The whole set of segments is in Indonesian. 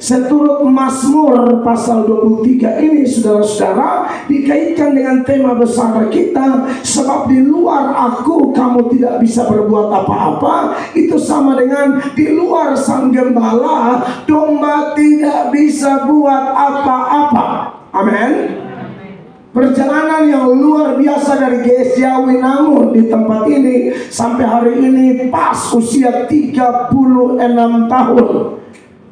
seturut Mazmur pasal 23 ini, saudara-saudara, dikaitkan dengan tema besar kita, sebab di luar aku kamu tidak bisa berbuat apa-apa. Itu sama dengan di luar Sang Gembala, domba tidak bisa buat apa-apa. Amin. Perjalanan yang luar biasa dari GSJ Winangun di tempat ini sampai hari ini pas usia 36 tahun.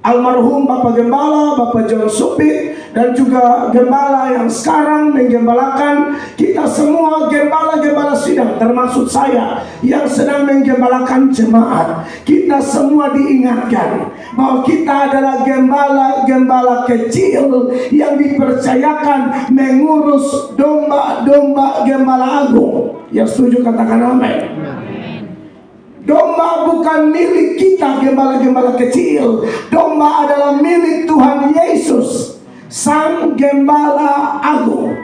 Almarhum Bapak Gembala, Bapak John Supit, dan juga Gembala yang sekarang menggembalakan kita semua, gembala-gembala sidang, termasuk saya yang sedang menggembalakan jemaat. Kita semua diingatkan bahwa kita adalah gembala-gembala kecil yang dipercayakan mengurus domba-domba Gembala Agung. Yang setuju katakan amin. Domba bukan milik kita, gembala-gembala kecil. Domba adalah milik Tuhan Yesus, Sang Gembala Agung.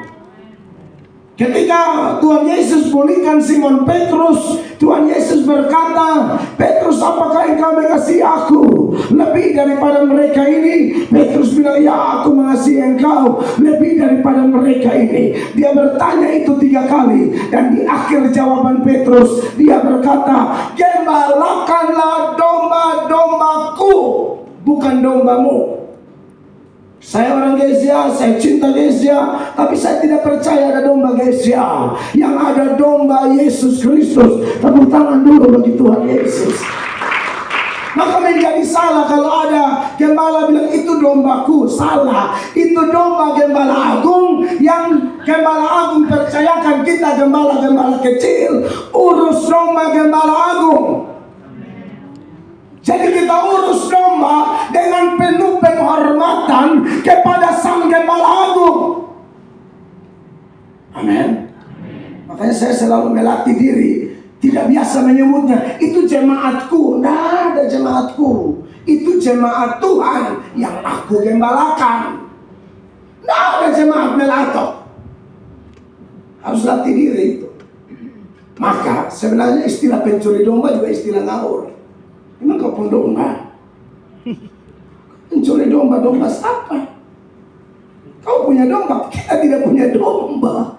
Ketika Tuhan Yesus pulihkan Simon Petrus, Tuhan Yesus berkata, "Petrus, apakah engkau mengasihi aku lebih daripada mereka ini?" Petrus bilang, "Ya, aku mengasihi engkau lebih daripada mereka ini." Dia bertanya itu 3 kali, dan di akhir jawaban Petrus, dia berkata, "Gembalakanlah domba-dombaku, bukan dombamu." Saya orang Gesia, saya cinta Gesia, tapi saya tidak percaya ada domba Gesia. Yang ada domba Yesus Kristus. Tepuk tangan dulu bagi Tuhan Yesus. Maka menjadi salah kalau ada gembala bilang itu dombaku. Salah, itu domba Gembala Agung, yang Gembala Agung percayakan kita gembala-gembala kecil urus domba Gembala Agung. Jadi kita urus domba dengan penuh penghormatan kepada Sang Gembala Agung. Amin. Makanya saya selalu melatih diri, tidak biasa menyebutnya itu jemaatku. Tidak ada jemaatku, itu jemaat Tuhan yang aku gembalakan. Tidak ada jemaat melato. Harus latih diri itu. Maka sebenarnya istilah pencuri domba juga istilah ngawur. Emang kau pun domba? Mencuri domba siapa? Kau punya domba, kita tidak punya domba.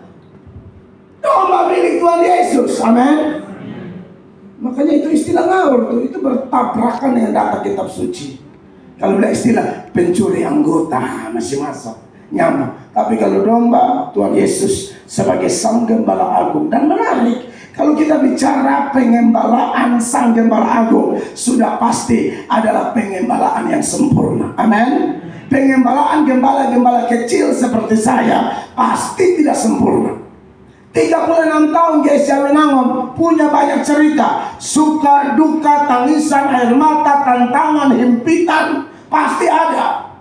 Domba milik Tuhan Yesus, amin. Makanya itu istilah ngawur, itu bertabrakan dengan data kitab suci. Kalau ada istilah pencuri anggota, masih masuk, nyaman. Tapi kalau domba, Tuhan Yesus sebagai Sang Gembala Agung. Dan menarik, kalau kita bicara pengembalaan Sang Gembala Agung, sudah pasti adalah pengembalaan yang sempurna. Amin. Pengembalaan gembala-gembala kecil seperti saya pasti tidak sempurna. 36 tahun GSJ Winangun punya banyak cerita, suka, duka, tangisan, air mata, tantangan, himpitan, pasti ada.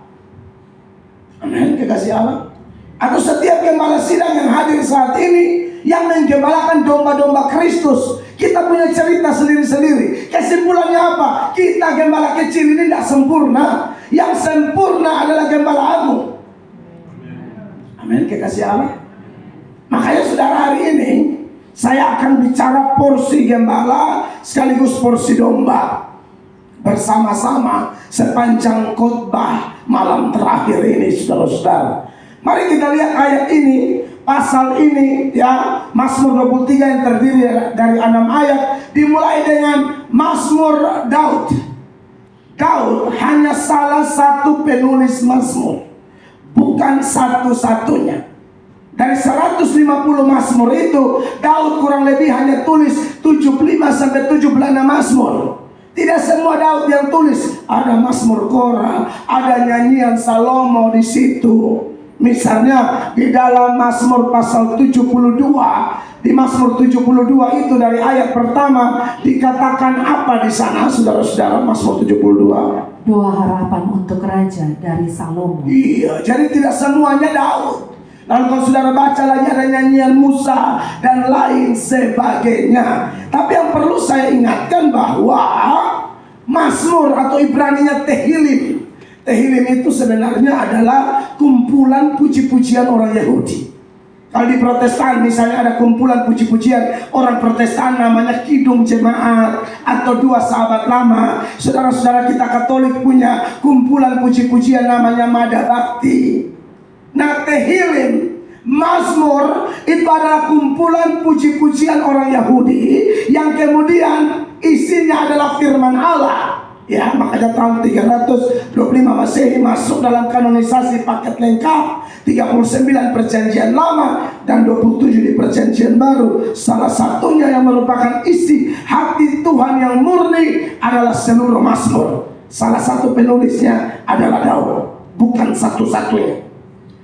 Amin, kekasih Allah. Atau setiap gembala sidang yang hadir saat ini yang menggembalakan domba-domba Kristus, kita punya cerita sendiri-sendiri. Kesimpulannya apa? Kita gembala kecil ini tidak sempurna. Yang sempurna adalah Gembala Agung. Amin, kekasih Allah. Makanya saudara, hari ini saya akan bicara porsi gembala sekaligus porsi domba bersama-sama sepanjang khotbah malam terakhir ini, saudara-saudara. Mari kita lihat ayat ini, pasal ini ya, Mazmur 23 yang terdiri dari 6 ayat, dimulai dengan Mazmur Daud. Daud hanya salah satu penulis Mazmur, bukan satu-satunya. Dari 150 Mazmur itu, Daud kurang lebih hanya tulis 75-76 Mazmur. Tidak semua Daud yang tulis. Ada Mazmur Korah, ada nyanyian Salomo di situ. Misalnya di dalam Mazmur pasal 72, di Mazmur 72 itu dari ayat pertama dikatakan apa di sana, saudara-saudara? Mazmur 72. Doa harapan untuk raja dari Salomo. Iya, jadi tidak semuanya Daud. Lalu kalau saudara baca lagi ada nyanyian Musa dan lain sebagainya. Tapi yang perlu saya ingatkan bahwa Mazmur atau Ibraninya Tehillim. Tehillim itu sebenarnya adalah kumpulan puji-pujian orang Yahudi. Kalau di Protestan misalnya ada kumpulan puji-pujian, orang Protestan namanya Kidung Jemaat atau Dua Sahabat Lama. Saudara-saudara kita Katolik punya kumpulan puji-pujian namanya Mada Bakti. Nah, Tehillim, Mazmur itu adalah kumpulan puji-pujian orang Yahudi yang kemudian isinya adalah firman Allah. Ya, makanya tahun 325 Masehi masuk dalam kanonisasi paket lengkap 39 Perjanjian Lama dan 27 di Perjanjian Baru. Salah satunya yang merupakan isi hati Tuhan yang murni adalah seluruh Mazmur. Salah satu penulisnya adalah Daud, bukan satu-satunya.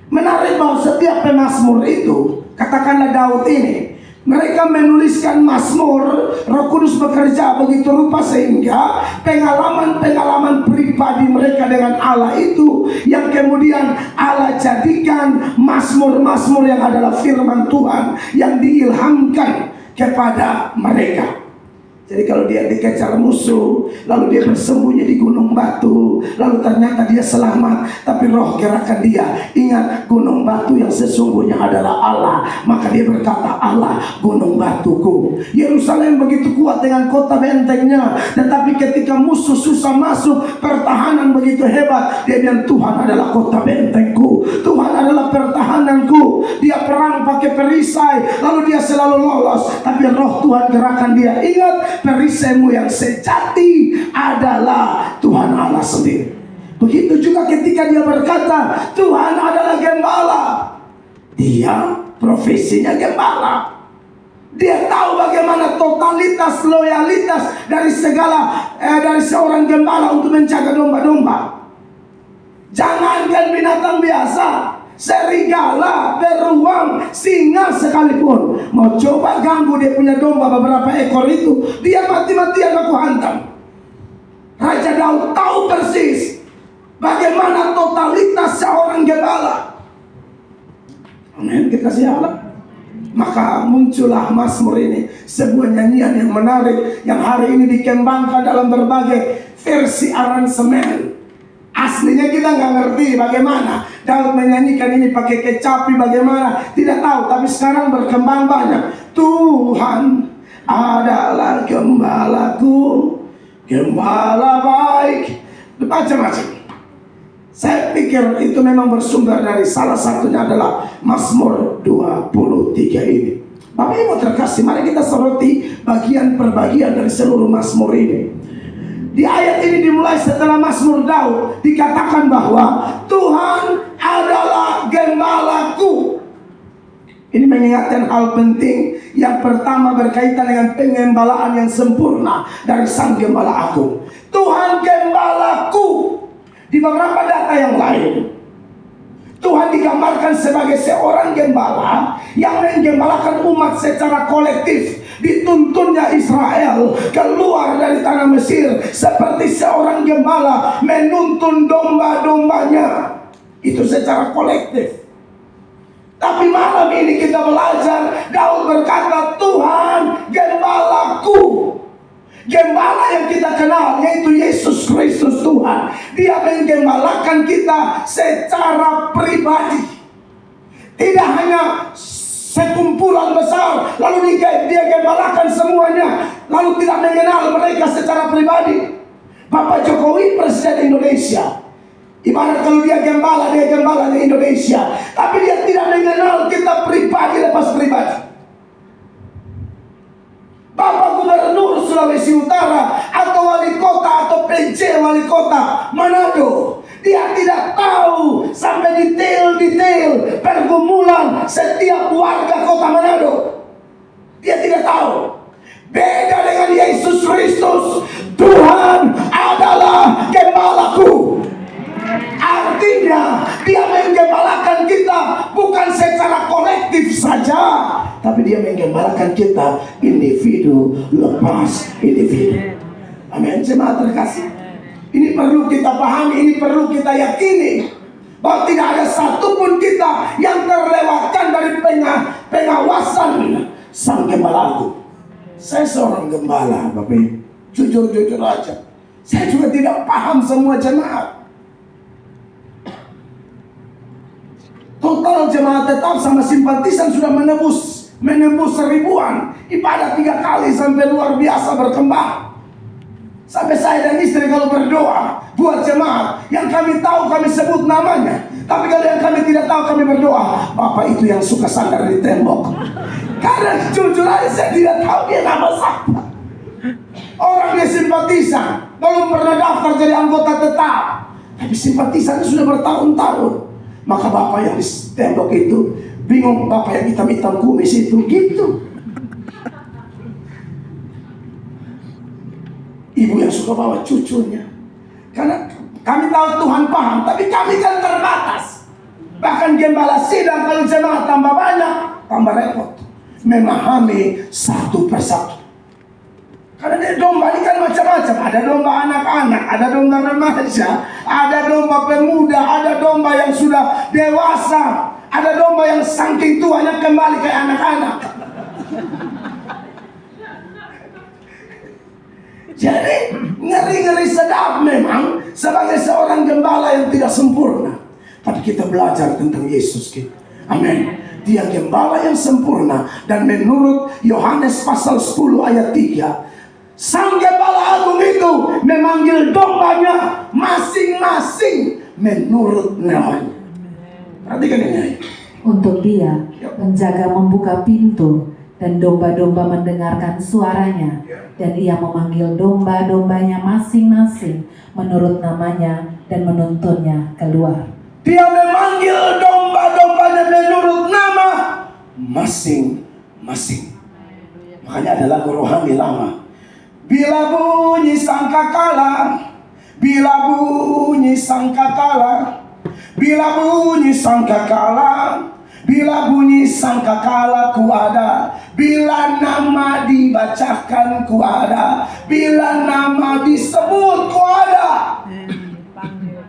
Menarik bahwa setiap pemazmur itu, katakanlah Daud ini, mereka menuliskan mazmur, Roh Kudus bekerja begitu rupa sehingga pengalaman-pengalaman pribadi mereka dengan Allah itu yang kemudian Allah jadikan mazmur-mazmur yang adalah firman Tuhan yang diilhamkan kepada mereka. Jadi kalau dia dikejar musuh, lalu dia bersembunyi di gunung batu, lalu ternyata dia selamat, tapi roh gerakan dia, ingat gunung batu yang sesungguhnya adalah Allah. Maka dia berkata, Allah gunung batuku. Yerusalem begitu kuat dengan kota bentengnya, tetapi ketika musuh susah masuk, pertahanan begitu hebat, dia bilang Tuhan adalah kota bentengku, Tuhan adalah pertahananku. Dia perang pakai perisai, lalu dia selalu lolos, tapi roh Tuhan gerakan dia. Ingat, perisaimu yang sejati adalah Tuhan Allah sendiri. Begitu juga ketika dia berkata Tuhan adalah gembala, dia profesinya gembala. Dia tahu bagaimana totalitas loyalitas dari dari seorang gembala untuk menjaga domba-domba. Jangankan binatang biasa, serigala, beruang, singa sekalipun mau coba ganggu dia punya domba beberapa ekor itu, dia mati-matian aku hantam. Raja Daud tahu persis bagaimana totalitas seorang gembala. Amin, dikasih Allah. Maka muncullah Mazmur ini, sebuah nyanyian yang menarik yang hari ini dikembangkan dalam berbagai versi aransemen. Aslinya kita nggak ngerti bagaimana Daud menyanyikan ini pakai kecapi bagaimana, tidak tahu. Tapi sekarang berkembang banyak. Tuhan adalah gembalaku, gembala baik, macam-macam. Saya pikir itu memang bersumber dari salah satunya adalah Mazmur 23 ini. Bapak Ibu terkasih, mari kita soroti bagian per bagian dari seluruh Mazmur ini. Di ayat ini dimulai setelah Mazmur Daud dikatakan bahwa Tuhan adalah gembalaku. Ini mengingatkan hal penting. Yang pertama berkaitan dengan pengembalaan yang sempurna dari Sang Gembala Agung. Tuhan gembalaku. Di beberapa data yang lain, Tuhan digambarkan sebagai seorang gembala yang menggembalakan umat secara kolektif. Dituntunnya Israel keluar dari tanah Mesir seperti seorang gembala menuntun domba-dombanya. Itu secara kolektif. Tapi malam ini kita belajar, Daud berkata Tuhan gembalaku. Gembala yang kita kenal yaitu Yesus Kristus Tuhan. Dia menggembalakan kita secara pribadi. Tidak hanya sekumpulan besar lalu dia gembalakan semuanya, lalu tidak mengenal mereka secara pribadi. Bapak Jokowi Presiden Indonesia, ibarat kalau dia gembala di Indonesia, tapi dia tidak mengenal kita pribadi lepas pribadi. Bapak Gubernur Sulawesi Utara atau wali kota atau PJ wali kota Manado, dia tidak tahu sampai detail-detail pergumulan setiap warga kota Manado. Dia tidak tahu. Beda dengan Yesus Kristus. Tuhan adalah gembalaku. Artinya dia menggembalakan kita bukan secara kolektif saja, tapi dia menggembalakan kita individu lepas individu. Amin, jemaat terkasih. Ini perlu kita pahami, ini perlu kita yakini bahwa tidak ada satupun kita yang terlewatkan dari pengawasan Sang Gembala Agung. Saya seorang gembala, Bapak Ibu. Jujur-jujur aja, saya juga tidak paham semua jemaat. Total jemaat tetap sama simpatisan sudah menembus 1000-an. Ibadah 3 kali sampai luar biasa berkembang. Sampai saya dan istri kalau berdoa buat jemaat yang kami tahu kami sebut namanya, tapi kalau yang kami tidak tahu kami berdoa, Bapak itu yang suka sandar di tembok. Karena jujur aja saya tidak tahu dia nama siapa. Orang dia simpatisan, belum pernah daftar jadi anggota tetap, tapi simpatisannya sudah bertahun-tahun. Maka Bapak yang di tembok itu bingung, Bapak yang hitam-hitam kumis itu gitu. Ibu yang suka bawa cucunya. Karena kami tahu Tuhan paham, tapi kami kan terbatas. Bahkan gembala sidang kalau jemaat tambah banyak, tambah repot memahami satu persatu. Karena dia domba ini kan macam-macam. Ada domba anak-anak, ada domba remaja, ada domba pemuda, ada domba yang sudah dewasa, ada domba yang saking tuanya kembali kayak anak-anak. Jadi ngeri-ngeri sedap memang sebagai seorang gembala yang tidak sempurna. Tapi kita belajar tentang Yesus kita. Amin. Dia gembala yang sempurna. Dan menurut Yohanes pasal 10 ayat 3, sang gembala agung itu memanggil dombanya masing-masing menurut namanya. Perhatikan ini. Untuk dia menjaga membuka pintu, dan domba-domba mendengarkan suaranya, dan ia memanggil domba-dombanya masing-masing menurut namanya dan menuntunnya keluar. Dia memanggil domba-dombanya menurut nama masing-masing. Makanya ada lagu rohani lama. Bila bunyi sangkakala, bila bunyi sangkakala, bila bunyi sangkakala, bila bunyi sangkakala ku ada, bila nama dibacakan ku ada, bila nama disebut ku ada.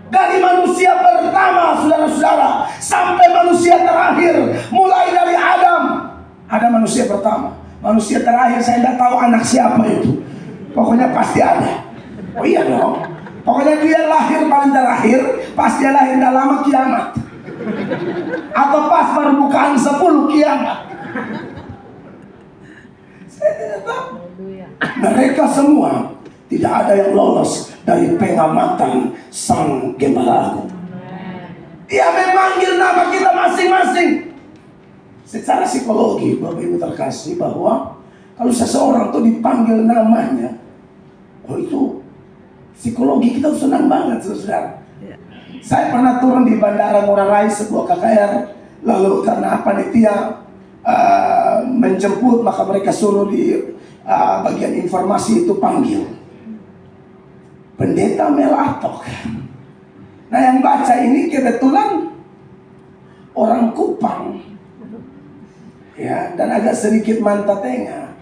Dari manusia pertama, saudara-saudara, sampai manusia terakhir, mulai dari Adam, ada manusia pertama, manusia terakhir saya tidak tahu anak siapa itu. Pokoknya pasti ada. Oh iya dong. Pokoknya dia lahir paling terakhir, pas dia lahir tidak lama kiamat. Atau pas permukaan 10 kiamat. Saya tidak tahu. Mereka semua tidak ada yang lolos dari pengamatan sang gembala agung. Dia memanggil nama kita masing-masing. Secara psikologi, Bapak Ibu terkasih, bahwa kalau seseorang itu dipanggil namanya, oh itu psikologi kita senang banget, saudara. Saya pernah turun di Bandara Ngurah Rai, sebuah KKR. Lalu karena panitia menjemput, maka mereka suruh di bagian informasi itu panggil Pendeta Mel Atok. Nah yang baca ini kebetulan orang Kupang, ya, dan agak sedikit mantatenga.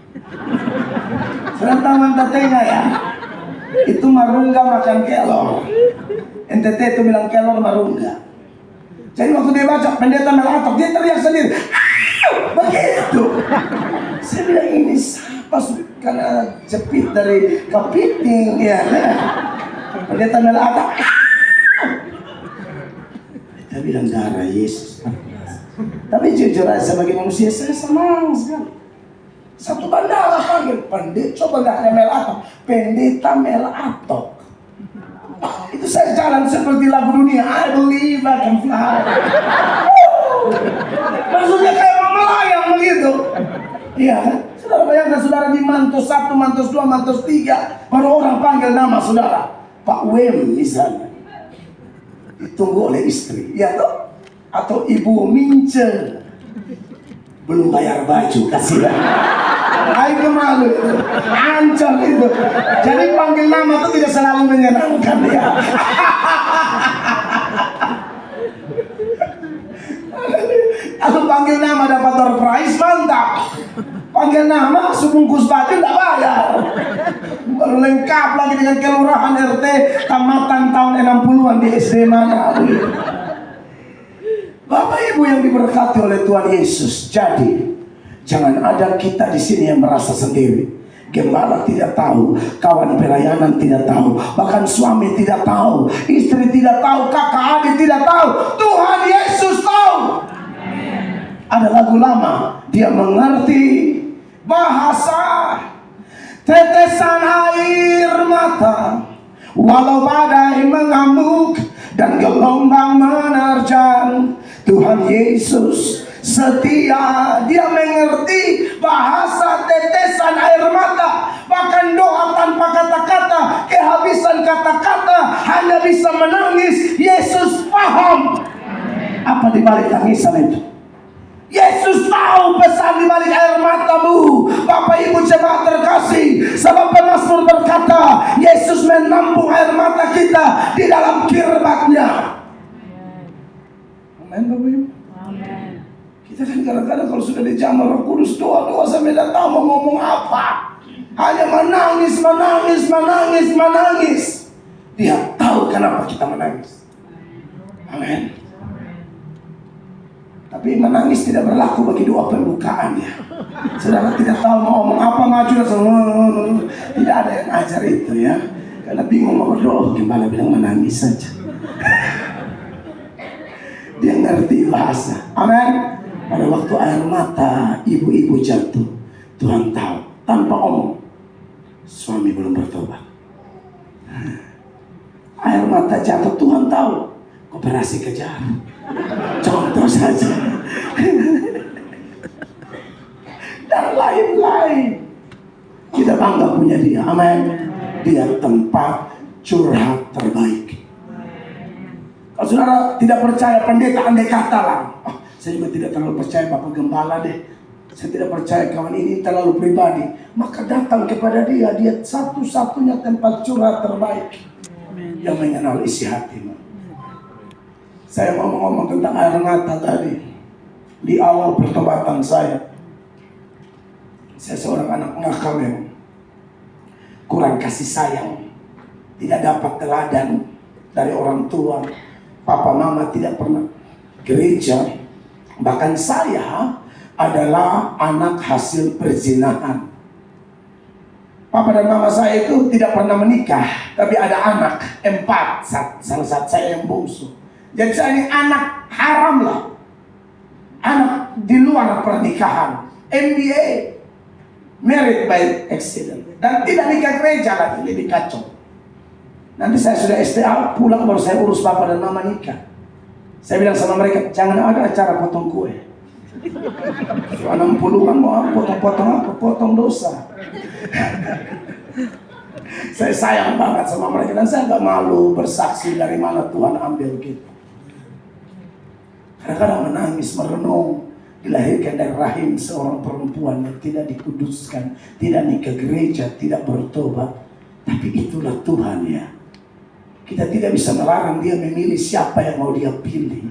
Sudah tahu mantatenga ya? Itu marungga makan kelor. NTT itu bilang kelor marungga. Jadi waktu dia baca Pendeta Mel Atok, dia teriak sendiri, begitu. Saya bilang ini siapa, karena jepit dari kepiting, ya. Pendeta Mel Atok. Kita bilang darah Yesus. Tapi jujur aja sebagai manusia saya senang sekali. Satu bandara panggil pendeta, coba nggak Mel Atok, Pendeta Mel Atok. Itu saya jalan seperti lagu dunia, I believe I can fly. Maksudnya kayak melayang begitu. Iya kan? Saudara bayangkan, saudara di Mantos 1, Mantos 2, Mantos 3, baru orang panggil nama saudara, Pak Wem misalnya, ditunggu oleh istri, ya toh? Atau Ibu Mince, belum bayar baju, kasih lah. Itu malu itu, ancam itu. Jadi panggil nama itu tidak selalu menyenangkan ya. Kalau panggil nama dapat door prize, mantap. Panggil nama sebungkus baju tidak bayar. Baru lengkap lagi dengan kelurahan RT tamatan tahun 60-an di SD mana. Bapak Ibu yang diberkati oleh Tuhan Yesus, jadi jangan ada kita di sini yang merasa sendiri. Gembala tidak tahu, kawan pelayanan tidak tahu, bahkan suami tidak tahu, istri tidak tahu, kakak adik tidak tahu. Tuhan Yesus tahu. Ada lagu lama, dia mengerti bahasa. Tetesan air mata, walau badai mengamuk dan gelombang menerjang, Tuhan Yesus setia. Dia mengerti bahasa tetesan air mata. Bahkan doa tanpa kata-kata, kehabisan kata-kata, hanya bisa menangis. Yesus paham apa di balik tangisan itu. Yesus tahu pesan di balik air matamu. Bapak Ibu jemaat terkasih, sebab pemazmur berkata, Yesus menampung air mata kita di dalam kirbatnya. Amin Bapak Ibu. Amin. Kita kan kadang-kadang kalau sudah dijamah Roh Kudus, doa-doa sampai tidak tahu mau ngomong apa. Hanya menangis, menangis, menangis, menangis. Dia tahu kenapa kita menangis. Amin. Tapi menangis tidak berlaku bagi doa pembukaan ya. Saudara tidak tahu mau ngomong apa, maju semua. Tidak ada yang ajar itu ya. Karena bingung mau berdoa, gimana bilang menangis saja. Dia ngerti bahasa. Amin. Pada waktu air mata ibu-ibu jatuh, Tuhan tahu tanpa omong, suami belum bertobat. Air mata jatuh, Tuhan tahu, koperasi kejar. Contoh saja. Dan lain-lain. Kita bangga punya dia. Amin. Dia tempat curhat terbaik. Kalau saudara tidak percaya pendeta, andai kata lah, saya juga tidak terlalu percaya Bapak Gembala deh, saya tidak percaya kawan ini terlalu pribadi, maka datang kepada dia. Dia satu-satunya tempat curhat terbaik yang mengenal isi hatimu. Saya ngomong-ngomong tentang air mata tadi. Di awal pertobatan saya seorang anak nakal yang kurang kasih sayang, tidak dapat teladan dari orang tua. Papa mama tidak pernah gereja. Bahkan saya adalah anak hasil perzinahan. Papa dan mama saya itu tidak pernah menikah, tapi ada anak 4, salah satu saya yang bungsu. Jadi saya ini anak haram lah, anak di luar pernikahan, MBA, married by accident, dan tidak nikah gereja lagi, lebih kacau. Nanti saya sudah STA, pulang baru saya urus papa dan mama nikah. Saya bilang sama mereka, jangan ada acara potong kue. 60-an mau potong-potong apa? Potong dosa. Saya sayang banget sama mereka dan saya gak malu bersaksi dari mana Tuhan ambil kita. Kadang-kadang menangis, merenung, dilahirkan dari rahim seorang perempuan yang tidak dikuduskan, tidak nikah gereja, tidak bertobat. Tapi itulah Tuhan ya. Kita tidak bisa melarang dia memilih siapa yang mau dia pilih.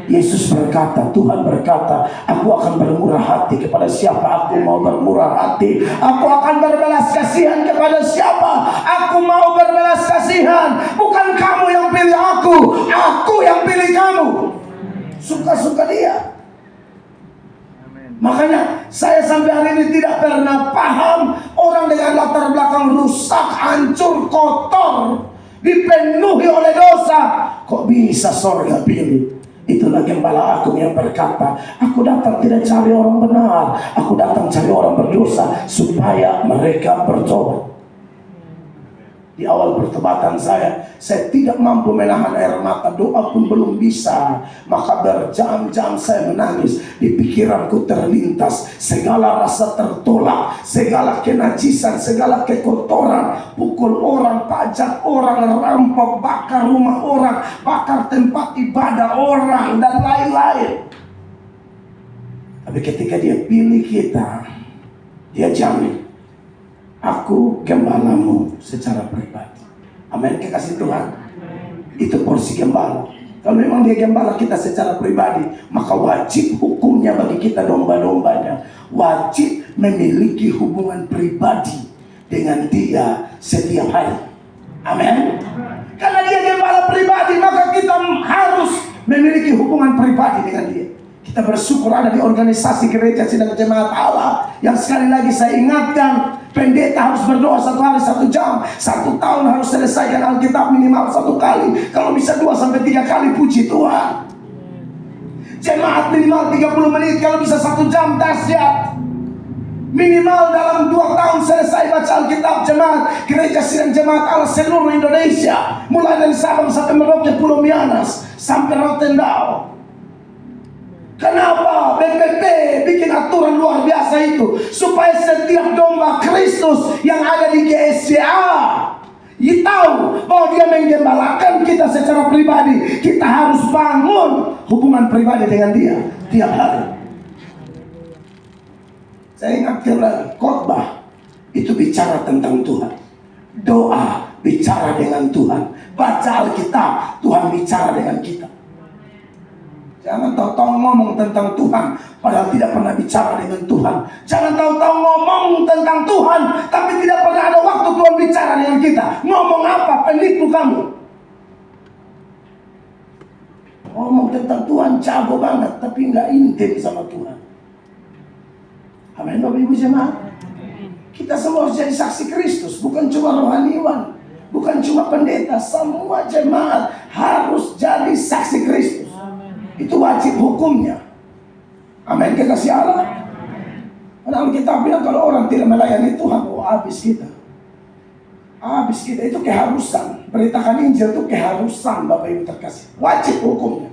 Yesus berkata, Tuhan berkata, aku akan bermurah hati kepada siapa aku mau bermurah hati. Aku akan berbelas kasihan kepada siapa aku mau berbelas kasihan. Bukan kamu yang pilih aku yang pilih kamu. Suka-suka dia. Makanya saya sampai hari ini tidak pernah paham orang dengan latar belakang rusak, hancur, kotor, dipenuhi oleh dosa, kok bisa sorga pilih. Itulah Gembala Agung yang berkata, aku datang tidak cari orang benar, aku datang cari orang berdosa supaya mereka bertobat. Di awal pertobatan saya tidak mampu menahan air mata, doa pun belum bisa. Maka berjam-jam saya menangis. Di pikiranku terlintas segala rasa tertolak, segala kenajisan, segala kekotoran, pukul orang, pajak orang, rampok, bakar rumah orang, bakar tempat ibadah orang, dan lain-lain. Tapi ketika dia pilih kita, dia jamin, aku gembalamu secara pribadi. Amin, kekasih Tuhan. Itu porsi gembala. Kalau memang dia gembala kita secara pribadi, maka wajib hukumnya bagi kita domba-dombanya. Wajib memiliki hubungan pribadi dengan dia setiap hari. Amin. Karena dia gembala pribadi, maka kita harus memiliki hubungan pribadi dengan dia. Kita bersyukur ada di organisasi gereja Sidang Jemaat Allah yang sekali lagi saya ingatkan, pendeta harus berdoa 1 hari 1 jam, 1 tahun harus selesaikan Alkitab minimal 1 kali, kalau bisa 2 sampai 3 kali. Puji Tuhan. Jemaat minimal 30 menit, kalau bisa 1 jam dahsyat. Minimal dalam 2 tahun selesai baca Alkitab jemaat. Gereja Sidang Jemaat Allah seluruh Indonesia, mulai dari Sabang sampai Merauke, Pulau Mianas, sampai Rotendao. Kenapa BPP bikin aturan luar biasa itu? Supaya setiap domba Kristus yang ada di GSCA tahu bahwa dia menggembalakan kita secara pribadi. Kita harus bangun hubungan pribadi dengan dia tiap hari. Saya ingatkan lagi, khotbah itu bicara tentang Tuhan. Doa bicara dengan Tuhan. Baca Alkitab, Tuhan bicara dengan kita. Jangan tahu-tahu ngomong tentang Tuhan padahal tidak pernah bicara dengan Tuhan. Jangan tahu-tahu ngomong tentang Tuhan tapi tidak pernah ada waktu Tuhan bicara dengan kita. Ngomong apa? Penipu kamu. Ngomong tentang Tuhan jago banget tapi nggak intim sama Tuhan. Amin Bapak Ibu jemaat. Kita semua harus jadi saksi Kristus, bukan cuma rohaniwan, bukan cuma pendeta. Semua jemaat harus jadi saksi Kristus. Itu wajib hukumnya. Amin, kekasih Allah. Padahal kita bilang kalau orang tidak melayani Tuhan, habis kita. Habis kita, itu keharusan. Beritakan Injil itu keharusan Bapak Ibu terkasih. Wajib hukumnya.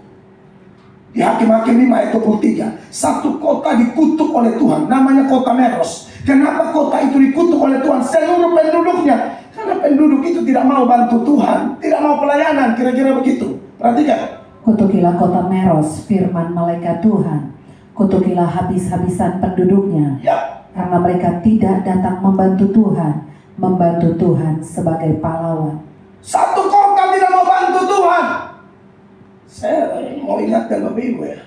Di Hakim-Hakim 5 ayat 23, satu kota dikutuk oleh Tuhan, namanya kota Meros. Kenapa kota itu dikutuk oleh Tuhan? Seluruh penduduknya. Karena penduduk itu tidak mau bantu Tuhan, tidak mau pelayanan, kira-kira begitu. Perhatikan. Kutukilah kota Meros, firman malaikat Tuhan. Kutukilah habis-habisan penduduknya, karena mereka tidak datang membantu Tuhan sebagai pahlawan. Satu kota tidak mau bantu Tuhan. Saya mau ingatkan Bapak Ibu ya,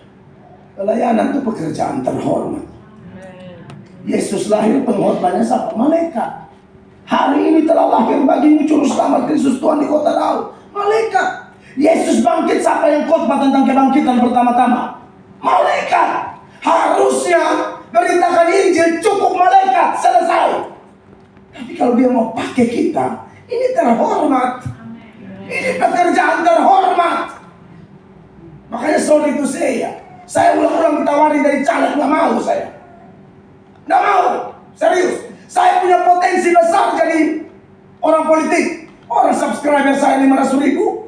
pelayanan itu pekerjaan terhormat. Yesus lahir, pengkhotbahnya siapa? Malaikat. Hari ini telah lahir bagimu juru selamat Kristus Tuhan di kota Daud. Malaikat. Yesus bangkit, siapa yang khotbah tentang kebangkitan pertama-tama? Malaikat. Harusnya beritakan Injil cukup malaikat, selesai. Tapi kalau dia mau pakai kita, ini terhormat. Ini pekerjaan terhormat. Makanya sore itu saya ulang-ulang ditawari dari caleg, nggak mau saya. Nggak mau, serius. Saya punya potensi besar jadi orang politik. Orang subscriber saya 500.000.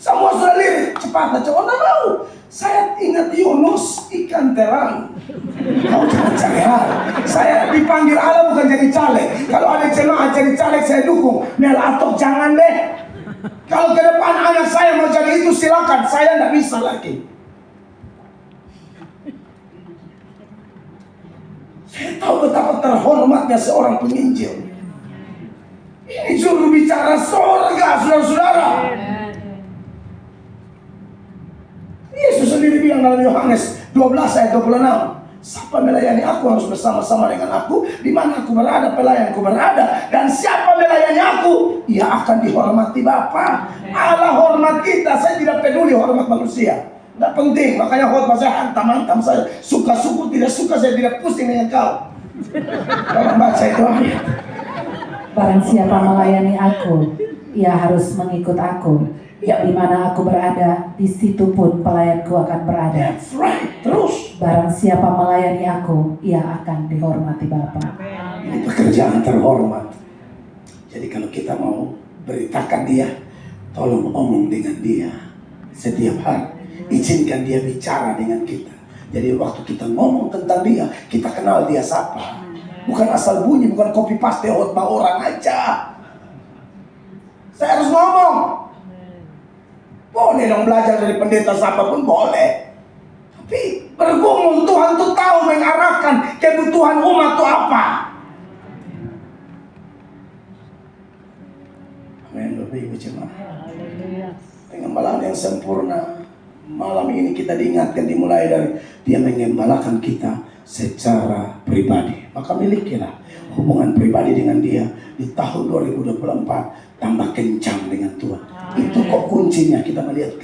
Semua sudah lirik, cepat aja. Oh, nggak mau. Saya ingat Yunus, ikan terang. Kau jangan cari hal. Saya dipanggil Allah bukan jadi caleg. Kalau ada jemaat jadi caleg, saya dukung. Mel Atok jangan deh. Kalau ke depan anak saya mau jadi itu silakan. Saya nggak bisa lagi. Saya tahu betapa terhormatnya seorang penginjil. Ini juru bicara surga, saudara-saudara. Yesus sendiri bilang dalam Yohanes 12 ayat 26, siapa melayani aku harus bersama-sama dengan aku. Di mana aku berada, pelayanku berada. Dan siapa melayani aku, ia akan dihormati Bapa. Allah hormat kita. Saya tidak peduli hormat manusia, tidak penting. Makanya khotbah saya hantam-hantam. Saya suka syukur, tidak suka, saya tidak pusing dengan kau. Kalau baca itu ayat, Barang siapa melayani aku, ia harus mengikut aku. Di mana aku berada, di situ pun pelayanku akan berada. that's right. Terus, Barang siapa melayani aku, ia akan dihormati Bapa. ini pekerjaan terhormat. Jadi kalau kita mau beritakan dia, tolong omong dengan dia setiap hari. Izinkan dia bicara dengan kita. Jadi waktu kita ngomong tentang dia, kita kenal dia siapa. Bukan asal bunyi, bukan copy paste khotbah orang aja. Saya harus ngomong. Boleh dong belajar dari pendeta siapa pun boleh. Tapi bergumul, Tuhan tuh tahu mengarahkan kebutuhan umat tuh apa. Amin, Bapak Ibu jemaat. Pengembalaan yang sempurna. Malam ini kita diingatkan, dimulai dari dia mengembalakan kita secara pribadi. Maka milikilah hubungan pribadi dengan dia di tahun 2024. Tambah kencang dengan Tuhan. Itu kok kuncinya kita melihat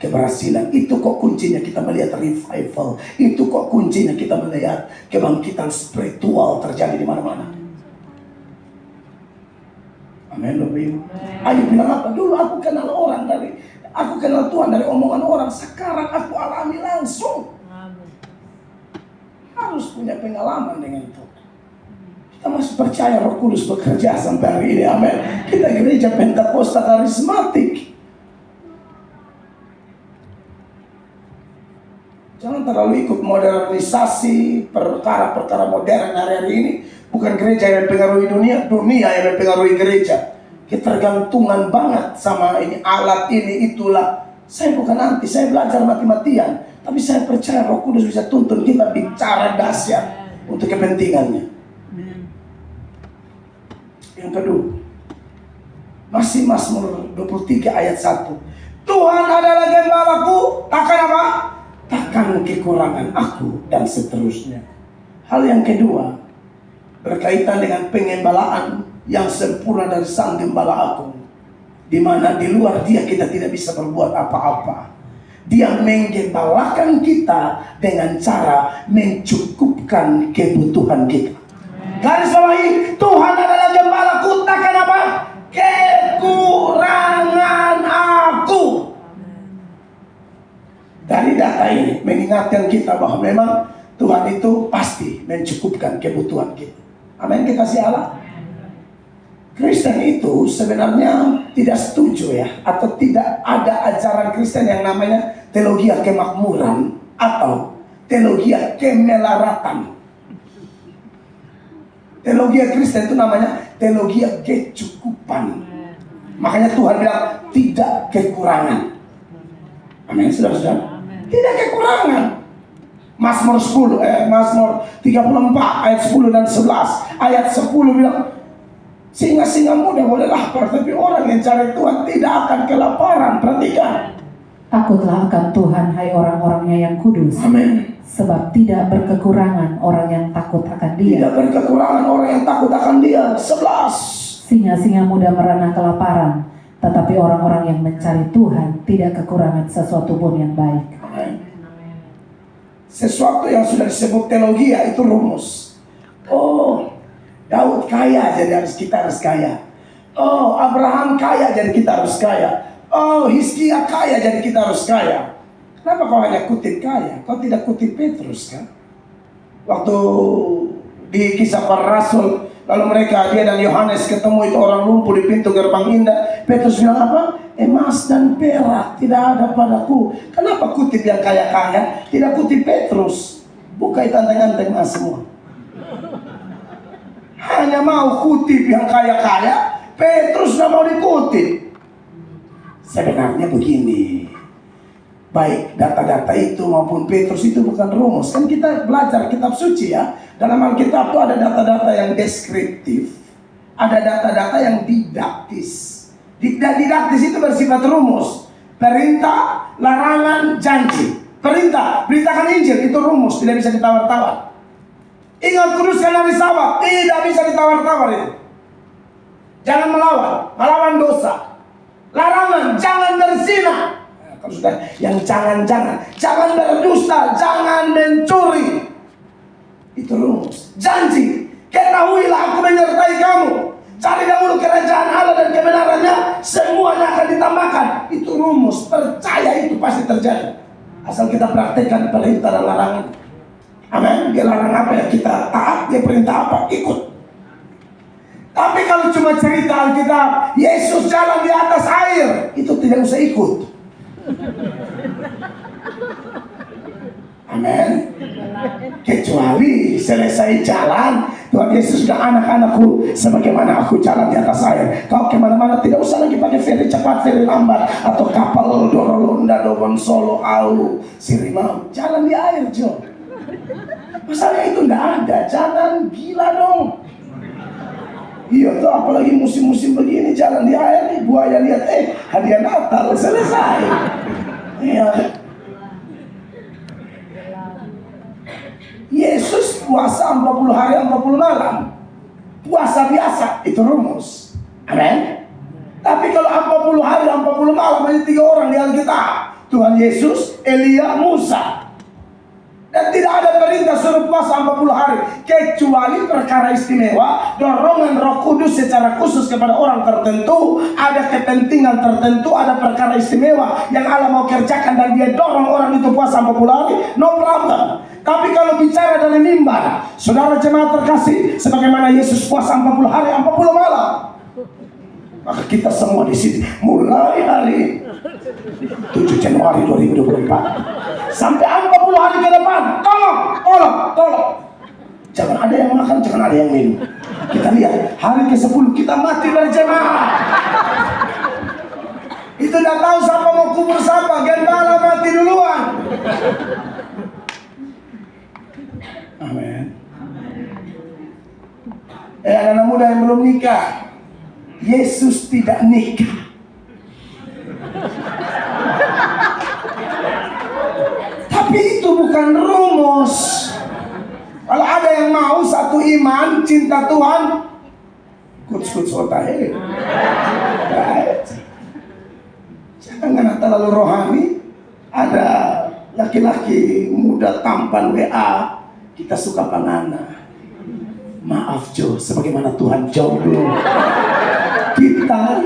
keberhasilan. Itu kok kuncinya kita melihat revival. Itu kok kuncinya kita melihat kebangkitan spiritual terjadi di mana-mana. Amin, Bapak Ibu. Ayo bilang apa? Dulu aku kenal orang dari Aku kenal Tuhan dari omongan orang, sekarang aku alami langsung. Harus punya pengalaman dengan itu. Kita masih percaya Roh Kudus bekerja sampai hari ini, amin. Kita gereja Pentakosta karismatik. Jangan terlalu ikut modernisasi perkara-perkara modern hari-hari ini. Bukan gereja yang mempengaruhi dunia, dunia yang mempengaruhi gereja. Ketergantungan banget sama ini, alat ini, itulah. Saya bukan anti, saya belajar mati-matian. Tapi saya percaya Roh Kudus bisa tuntun kita bicara dahsyat untuk kepentingannya. Yang kedua, masih Mazmur 23 ayat 1. Tuhan adalah gembalaku, takkan apa? Takkan kekurangan aku, dan seterusnya. Hal yang kedua berkaitan dengan pengembalaan yang sempurna dari Sang Gembala Agung, di mana di luar Dia kita tidak bisa berbuat apa-apa. Dia menggembalakan kita dengan cara mencukupkan kebutuhan kita. Garis bawahi, Tuhan adalah gembalaku, takkan apa? Kekurangan aku. Dari data ini mengingatkan kita bahwa memang Tuhan itu pasti mencukupkan kebutuhan kita. Amin, kekasih Allah. Kristen itu sebenarnya tidak setuju ya, atau tidak ada ajaran Kristen yang namanya teologi kemakmuran atau teologi kemelaratan. Teologi Kristen itu namanya teologi kecukupan. Makanya Tuhan bilang tidak kekurangan. Amin, saudara-saudara. Tidak kekurangan. Mazmur 34 ayat 10 dan 11. Ayat 10 bilang, singa-singa muda boleh lapar, tapi orang yang cari Tuhan tidak akan kelaparan. Perhatikan. Takutlah akan Tuhan, hai orang-orangnya yang kudus. Amin. Sebab tidak berkekurangan orang yang takut akan Dia. Tidak berkekurangan orang yang takut akan Dia. 11. Singa-singa muda merana kelaparan, tetapi orang-orang yang mencari Tuhan tidak kekurangan sesuatu pun yang baik. Amin. Sesuatu yang sudah disebut teologi itu rumus. Oh, Daud kaya, jadi kita harus kaya. Oh, Abraham kaya, jadi kita harus kaya. Oh, Hizkia kaya, jadi kita harus kaya. Kenapa kau hanya kutip kaya? Kau tidak kutip Petrus kan? Waktu di Kisah Para Rasul, lalu mereka, dia dan Yohanes ketemu itu orang lumpuh di pintu gerbang indah. Petrus bilang apa? Emas dan perak tidak ada padaku. Kenapa kutip yang kaya-kaya? Tidak kutip Petrus. Buka tanteng-tanteng emas semua. Hanya mau kutip yang kaya-kaya, Petrus tidak mau dikutip. Sebenarnya begini, baik data-data itu maupun Petrus itu bukan rumus. Kan kita belajar kitab suci ya. Dalam Alkitab itu ada data-data yang deskriptif, ada data-data yang didaktis. Didaktis itu bersifat rumus. Perintah, larangan, janji. Perintah, beritakan Injil, itu rumus, tidak bisa ditawar-tawar. Ingat kuduskan hari Sabat, tidak bisa ditawar-tawar itu. Jangan melawan dosa. Larangan, jangan berzina. Kalau sudah yang jangan berdusta, jangan mencuri. Itu rumus. Janji, ketahuilah aku menyertai kamu. Cari dahulu kerajaan Allah dan kebenarannya, semuanya akan ditambahkan. Itu rumus. Percaya itu pasti terjadi. Asal kita praktekkan perintah dan larangan. Amin. Dia larang apa ya kita taat, dia perintah apa ikut. Tapi kalau cuma cerita Alkitab, Yesus jalan di atas air, itu tidak usah ikut. Amin. Kecuali selesai jalan, Tuhan Yesus sudah, anak-anakku, sebagaimana aku jalan di atas air, kau kemana-mana tidak usah lagi pakai feri cepat, feri lambat, atau kapal Dorolonda, Dobon Solo, Au, Sirimau. Jalan di air, Jo. Masalahnya itu tidak ada. Jangan gila dong. Iya tuh, apalagi musim-musim begini jalan di air nih, buaya lihat, hadiah Natal selesai. Iya. Yesus puasa 40 hari 40 malam. Puasa biasa, itu rumus. Amin. Tapi kalau 40 hari 40 malam hanya 3 orang di Alkitab. Tuhan Yesus, Elia, Musa. Dan tidak ada perintah suruh puasa 40 hari kecuali perkara istimewa, dorongan Roh Kudus secara khusus kepada orang tertentu, ada kepentingan tertentu, ada perkara istimewa yang Allah mau kerjakan dan dia dorong orang itu puasa 40 hari, no problem. Tapi kalau bicara dari mimbar, saudara jemaat terkasih, sebagaimana Yesus puasa 40 hari 40 malam, maka kita semua di sini mulai hari 7 Januari 2024 sampai 40 hari ke depan, tolong. Jangan ada yang makan, jangan ada yang minum. Kita lihat hari ke-10 kita mati berjemaah. Itu udah tahu siapa mau kubur siapa, gembala mati duluan. Amin. Anak muda yang belum nikah, Yesus tidak nikah. Tapi itu bukan rumus. Kalau ada yang mau satu iman, cinta Tuhan, kuts otahe. Right. Jangan terlalu rohani. Ada laki-laki muda tampan WA, kita suka panana. Maaf Jo, sebagaimana Tuhan jomblo, kita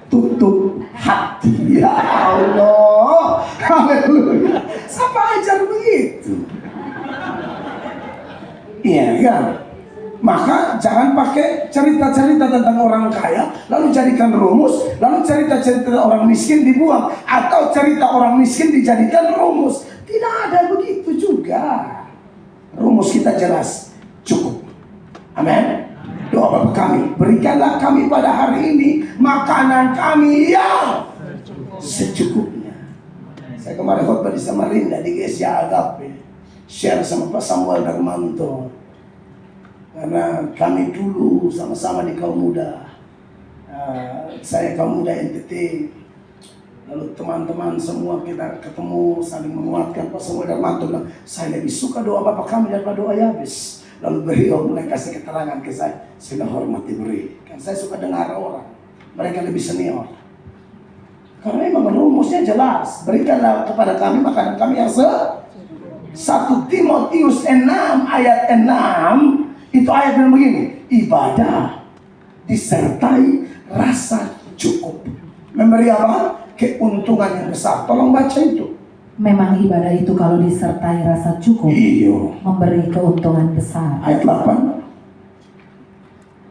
tutup hati. Ya Allah, haleluya. Sama ajar begitu. Iya kan? Maka jangan pakai cerita-cerita tentang orang kaya lalu jadikan rumus, lalu cerita-cerita orang miskin dibuang, atau cerita orang miskin dijadikan rumus. Tidak ada begitu juga. Rumus kita jelas, cukup. Amin. Doa Bapa kami, berikanlah kami pada hari ini makanan kami yang secukupnya. Saya kemarin khotbah di Samarinda di Gereja Agape, share sama Pak Samuel Darmanto. Karena kami dulu sama-sama di kaum muda, saya kaum muda NTT, lalu teman-teman semua kita ketemu saling menguatkan. Pak Samuel Darmanto bilang, saya lebih suka doa Bapak kami daripada doa Yabes. Lalu beliau mulai kasih keterangan ke saya hormati beri. Kan saya suka dengar orang, mereka lebih senior. Karena memang rumusnya jelas, berikanlah kepada kami makanan kami yang 1 Timotius 6 ayat 6. Itu ayat yang begini, ibadah disertai rasa cukup, memberi apa? Keuntungan yang besar. Tolong baca itu. Memang ibadah itu kalau disertai rasa cukup, Iyo. memberi keuntungan besar. Ayat 8.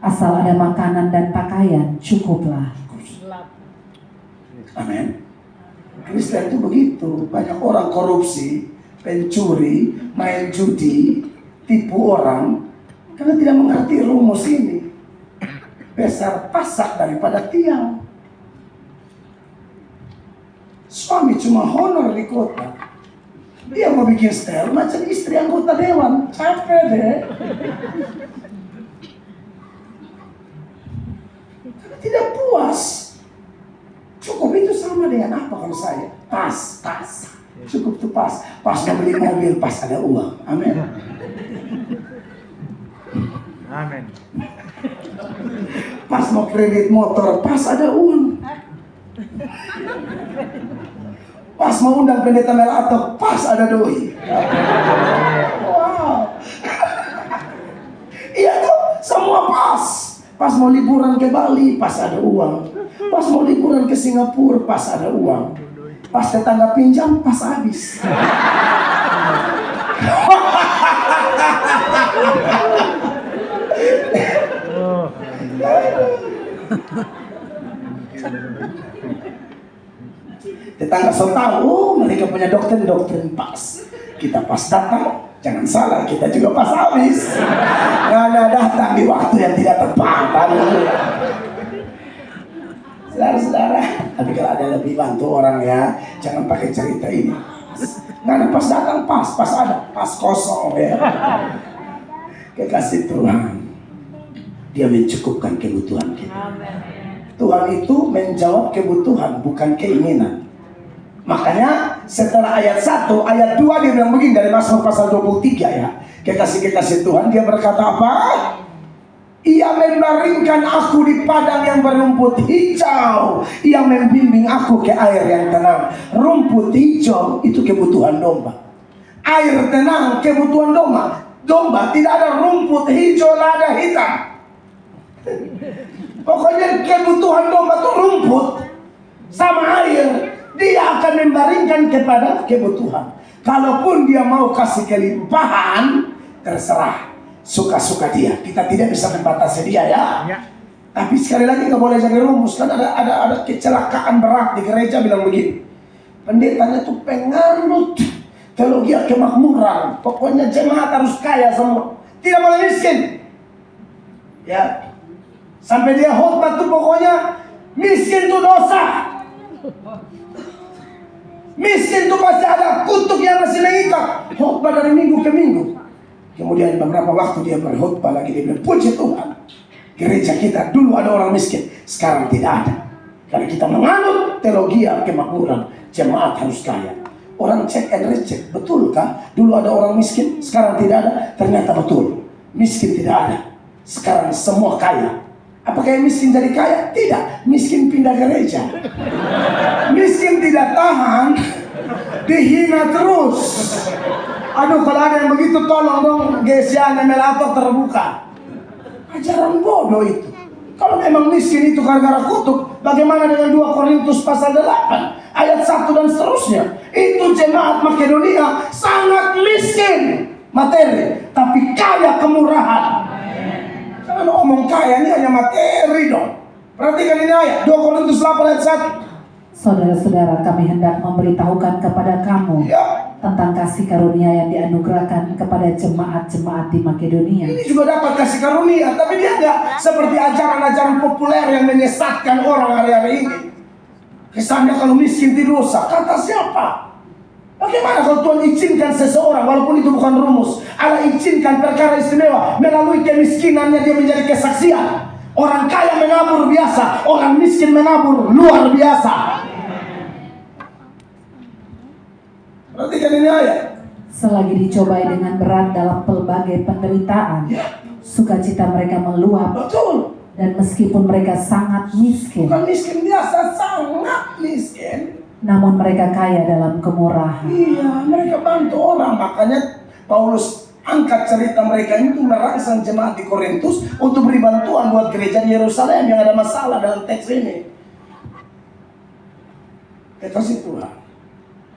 Asal ada makanan dan pakaian, cukuplah. Amin. Kristen itu begitu. Banyak orang korupsi, pencuri, main judi, tipu orang, karena tidak mengerti rumus ini. Besar pasak daripada tiang. Suami cuma honor di kota, dia mau bikin style macam istri anggota dewan. Capek deh. Karena tidak puas. Cukup itu sama dengan apa kalau saya? Pas. Cukup tuh pas. Pas mau beli mobil, pas ada uang. Amin. Amin. Pas mau kredit motor, pas ada uang. Pas mau undang pendeta Melato, pas ada doi. Wow. Iya tuh, semua pas. Pas mau liburan ke Bali, pas ada uang. Pas mau liburan ke Singapura, pas ada uang. Pas tetangga pinjam, pas habis. Tetangga so tahu, mereka punya doktrin pas. Kita pas datang, jangan salah, kita juga pas habis. Karena datang di waktu yang tidak tepat. Saudara-saudara, tapi kalau ada lebih bantu orang ya, jangan pakai cerita ini. Karena pas datang pas ada, pas kosong ya. Kekasih Tuhan, Dia mencukupkan kebutuhan kita. Tuhan itu menjawab kebutuhan, bukan keinginan. Makanya setelah ayat 1, ayat 2 dia bilang begini dari Mazmur pasal 23 ya. Kekasih-kekasih Tuhan, dia berkata apa? Ia membaringkan aku di padang yang berumput hijau. Ia membimbing aku ke air yang tenang. Rumput hijau itu kebutuhan domba. air tenang, kebutuhan domba, tidak ada rumput hijau, lada hitam. Pokoknya kebutuhan domba itu rumput sama air. Dia akan membaringkan kepada kebutuhan. Kalaupun dia mau kasih kelimpahan, terserah, suka-suka dia. Kita tidak bisa membatasi dia, ya. Tapi sekali lagi nggak boleh jadi rumus. Kan ada kecelakaan berat di gereja bilang begini. Pendetanya tuh penganut teologi kemakmuran. Pokoknya jemaat harus kaya semua, tidak boleh miskin. Ya, sampai dia khotbah tuh pokoknya miskin tuh dosa. Miskin tuh pasti ada kutuk yang masih mengikat. Khotbah dari minggu ke minggu. Kemudian beberapa waktu dia berkhotbah lagi, dia bilang, puji Tuhan, gereja kita dulu ada orang miskin, sekarang tidak ada. Karena kita menganut teologi kemakmuran, jemaat harus kaya. Orang cek and recheck, betulkah dulu ada orang miskin, sekarang tidak ada? Ternyata betul, miskin tidak ada, sekarang semua kaya. Apakah yang miskin jadi kaya? Tidak, miskin pindah gereja. Miskin tidak tahan, dihina terus. Aduh, kalau ada yang begitu tolong dong GSA Melato terbuka. Ajaran bodoh itu. Kalau memang miskin itu gara-gara kutuk, bagaimana dengan 2 Korintus pasal 8 ayat 1 dan seterusnya? Itu jemaat Makedonia sangat miskin materi, tapi kaya kemurahan. Jangan ngomong kaya, ini hanya materi dong. Perhatikan ini ayat 2 Korintus 8 ayat 1. Saudara-saudara, kami hendak memberitahukan kepada kamu tentang kasih karunia yang dianugerahkan kepada jemaat-jemaat di Makedonia. Ini juga dapat kasih karunia, tapi dia enggak seperti ajaran-ajaran populer yang menyesatkan orang hari-hari ini. Kesannya kalau miskin tidak dosa, kata siapa? Bagaimana kalau Tuhan izinkan seseorang, walaupun itu bukan rumus, Allah izinkan perkara istimewa, melalui kemiskinannya dia menjadi kesaksian. Orang kaya menabur biasa, orang miskin menabur luar biasa. Perhatikan ini ayat. Selagi dicobai dengan berat dalam pelbagai penderitaan, sukacita mereka meluap. Betul. Dan meskipun mereka sangat miskin, Bukan miskin biasa, sangat miskin, namun mereka kaya dalam kemurahan. iya, mereka bantu orang. Makanya Paulus angkat cerita mereka itu merangsang jemaat di Korintus untuk beri bantuan buat gereja di Yerusalem yang ada masalah dalam teks ini. Kasih Tuhan.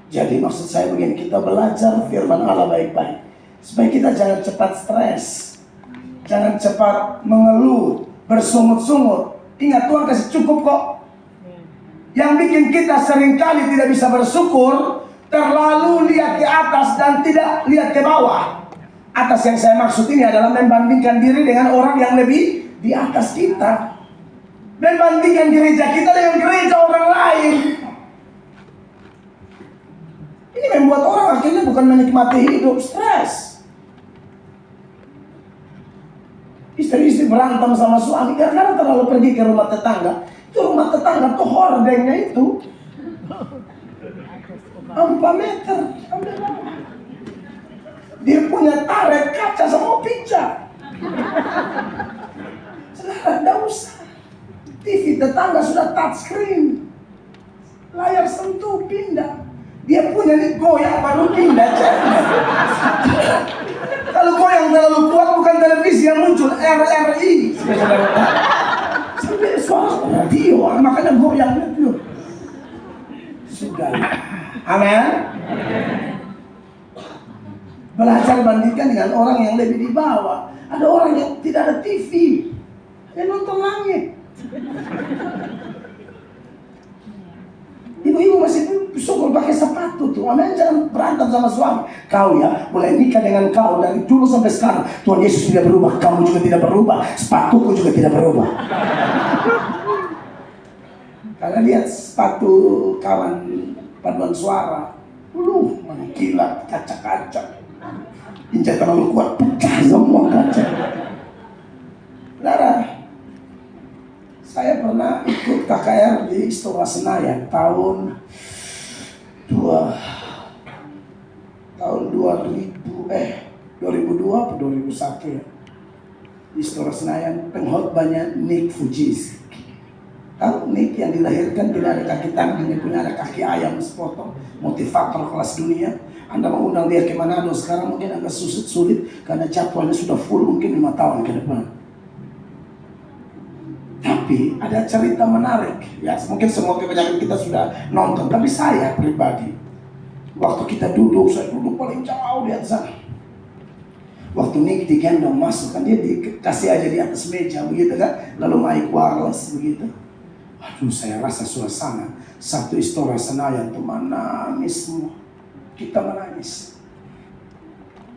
Jadi maksud saya begini, kita belajar firman Allah baik-baik supaya kita jangan cepat stres, jangan cepat mengeluh, bersungut-sungut. Ingat, Tuhan kasih cukup kok. Yang bikin kita seringkali tidak bisa bersyukur, terlalu lihat ke atas dan tidak lihat ke bawah. Atas yang saya maksud ini adalah membandingkan diri dengan orang yang lebih di atas kita, membandingkan gereja kita dengan gereja orang lain. Ini membuat orang akhirnya bukan menikmati hidup, stres. Istri-istri berantem sama suami karena terlalu pergi ke rumah tetangga. Itu rumah tetangga tuh hordengnya itu 4 meter. Dia punya tarik kaca sama pica. Saudara, tidak usah. TV tetangga sudah touchscreen, layar sentuh pindah. Dia punya nih goyang baru pindah channel. Kalau goyang terlalu kuat bukan televisi yang muncul, RRI. Sampai suara radio, makanya goyang itu. Sudah. Amin. Belajar bandingkan dengan orang yang lebih di bawah. Ada orang yang tidak ada TV, dia nonton langit. Ibu-ibu masih syukur pakai sepatu tuh. Amin, jangan berantem sama suami. Kau ya, mulai nikah dengan kau dari dulu sampai sekarang, Tuhan Yesus tidak berubah, kamu juga tidak berubah, sepatuku juga tidak berubah. Karena lihat sepatu kawan paduan suara, mengkilat kaca-kaca. Injak terlalu kuat, pecah semua kaca. Saudara, saya pernah ikut KKR di Istora Senayan tahun 2002 atau 2001 ya. Di Istora Senayan, pengkhotbahnya Nick Fujis. Tahu Nick yang dilahirkan tidak ada kaki tangan, hanya punya ada kaki ayam sepotong. Motivator kelas dunia. Anda mau undang dia ke Manado sekarang mungkin agak sulit karena jadwalnya sudah full mungkin 5 tahun ke depan. Tapi ada cerita menarik ya, mungkin semua kebanyakan kita sudah nonton, tapi saya pribadi waktu kita duduk, saya duduk paling jauh di atas sana. Waktu Nick digendong masuk kan dia dikasih aja di atas meja begitu kan, lalu mic wireless begitu. Aduh, saya rasa suasana satu Istora Senayan tuh menangis semua. Kita menangis.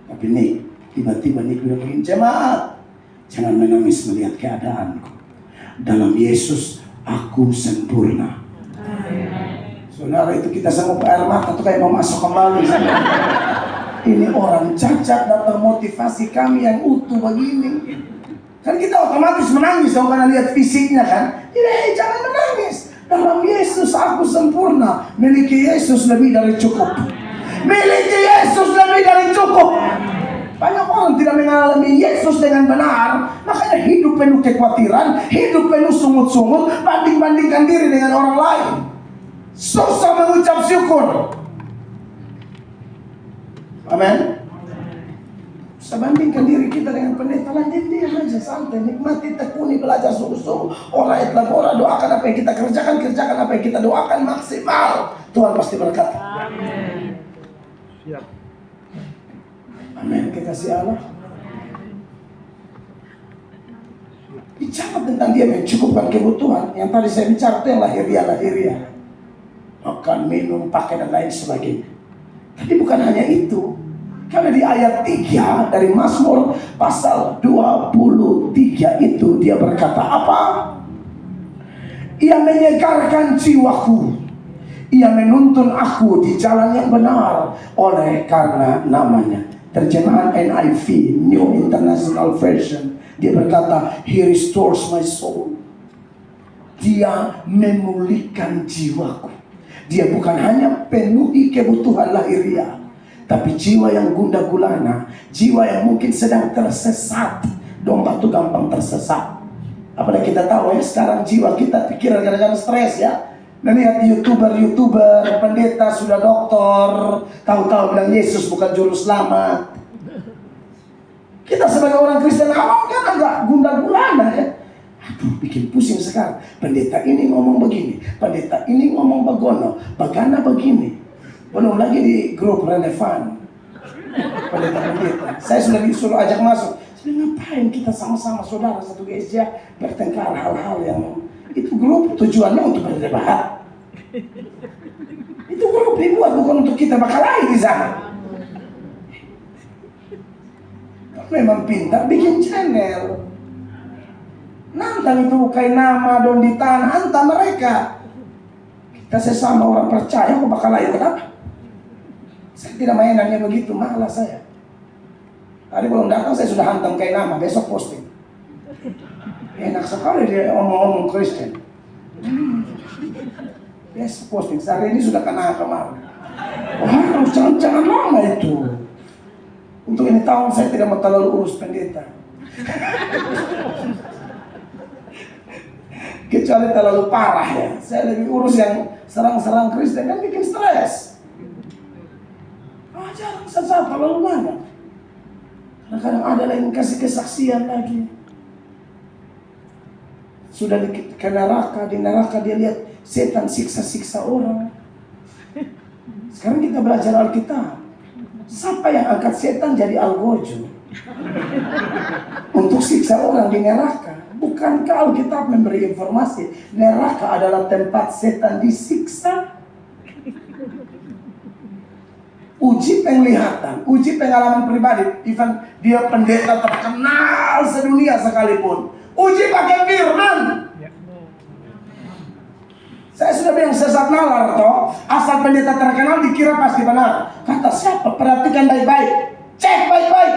Tapi Nick, tiba-tiba Nick bilang begini, jemaat, jangan menangis melihat keadaanku. Dalam Yesus aku sempurna. Saudara, itu kita sanggup air mata tuh kayak mau masuk kembali. Ini orang cacat datang motivasi kami yang utuh begini. Kan kita otomatis menangis dong karena lihat fisiknya kan. Jangan menangis. Dalam Yesus aku sempurna. Miliki Yesus lebih dari cukup. Miliki Yesus lebih dari cukup. Banyak orang tidak mengalami Yesus dengan benar, makanya hidup penuh kekhawatiran, hidup penuh sungut-sungut, banding-bandingkan diri dengan orang lain. Susah mengucap syukur. Amin. Susah bandingkan diri kita dengan pendeta lain, diam aja santai, nikmati, tekuni, belajar sungguh-sungguh. Orai labora, doakan apa yang kita kerjakan apa yang kita doakan maksimal. Tuhan pasti berkata. Amin. Siap. Amin, kekasih Allah. Bicara tentang dia mencukupkan kebutuhan. Yang tadi saya bicara itu yang lahiriah. Makan, minum, pakai dan lain sebagainya. Tapi bukan hanya itu. Karena di ayat 3 dari Mazmur pasal 23 itu dia berkata apa? Ia menyegarkan jiwaku. Ia menuntun aku di jalan yang benar oleh karena namanya. Terjemahan NIV, New International Version, dia berkata, He restores my soul. Dia memulihkan jiwaku. Dia bukan hanya penuhi kebutuhan lahiriah, tapi jiwa yang gundah gulana, jiwa yang mungkin sedang tersesat. Domba itu gampang tersesat. Apalagi kita tahu ya, sekarang jiwa kita pikiran kadang-kadang stres ya. Melihat YouTuber, pendeta sudah doktor, tahu-tahu bilang Yesus bukan juru selamat. Kita sebagai orang Kristen awam kan agak gundah gulana ya. Aduh, bikin pusing sekarang. Pendeta ini ngomong begini, pendeta ini ngomong begono, bagana begini. Belum lagi di grup relevan pendeta-pendeta. Saya sudah disuruh ajak masuk. Saya ngapain kita sama-sama saudara satu gereja bertengkar hal-hal yang itu grup tujuannya untuk berdebat. Itu grup dibuat bukan untuk kita bakalahi di sana. Memang pintar bikin channel. Nantang itu kayak nama don ditahan, hantam mereka. Kita sesama orang percaya kok bakalahi kenapa? Saya tidak mainannya begitu, malas saya. Tadi belum datang saya sudah hantam kayak nama, besok posting. Enak sekali dia omong-omong Kristen. Yes, posting. Hari ini sudah kena kemarin. Wah, jangan lama itu. Untuk ini tahun saya tidak mau terlalu urus pendeta. Kecuali terlalu parah ya. Saya lebih urus yang serang-serang Kristen kan bikin stres. Jarang saja terlalu banyak. Kadang-kadang ada yang kasih kesaksian lagi. Sudah ke neraka, di neraka dia lihat setan siksa-siksa orang. Sekarang kita belajar Alkitab. Siapa yang angkat setan jadi algojo untuk siksa orang di neraka? Bukankah Alkitab memberi informasi neraka adalah tempat setan disiksa? Uji penglihatan, uji pengalaman pribadi. Even dia pendeta terkenal sedunia sekalipun, uji pakai firman. Saya sudah bilang sesat nalar toh. Asal pendeta terkenal dikira pasti benar. Kata siapa? Perhatikan baik-baik. Cek baik-baik.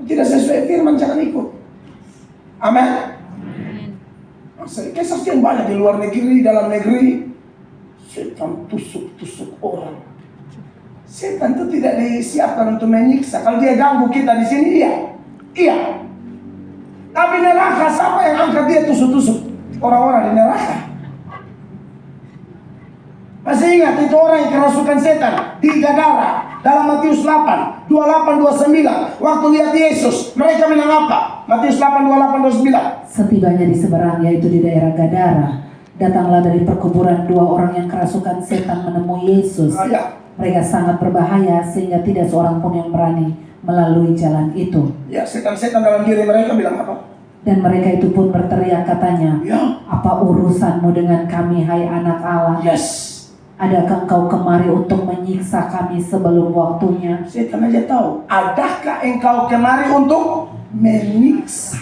Tidak sesuai firman jangan ikut. Amin. Kesaksian banyak di luar negeri, dalam negeri. Setan tusuk-tusuk orang. Setan itu tidak disiapkan untuk menyiksa. Kalau dia ganggu kita di sini, iya. Tapi neraka siapa yang angkat dia tusuk-tusuk? orang-orang di neraka. Masih ingat itu orang yang kerasukan setan di Gadara dalam Matius 8, 28, 29. Waktu lihat Yesus, mereka bilang apa? Matius 8, 28, 29. Setibanya di seberang, yaitu di daerah Gadara, datanglah dari perkuburan dua orang yang kerasukan setan menemui Yesus. Ya. Mereka sangat berbahaya sehingga tidak seorang pun yang berani melalui jalan itu. Ya, setan-setan dalam diri mereka bilang apa? Dan mereka itu pun berteriak katanya, Ya. apa urusanmu dengan kami, hai anak Allah? Yes. Adakah engkau kemari untuk menyiksa kami sebelum waktunya? Setan aja tahu. Adakah engkau kemari untuk menyiksa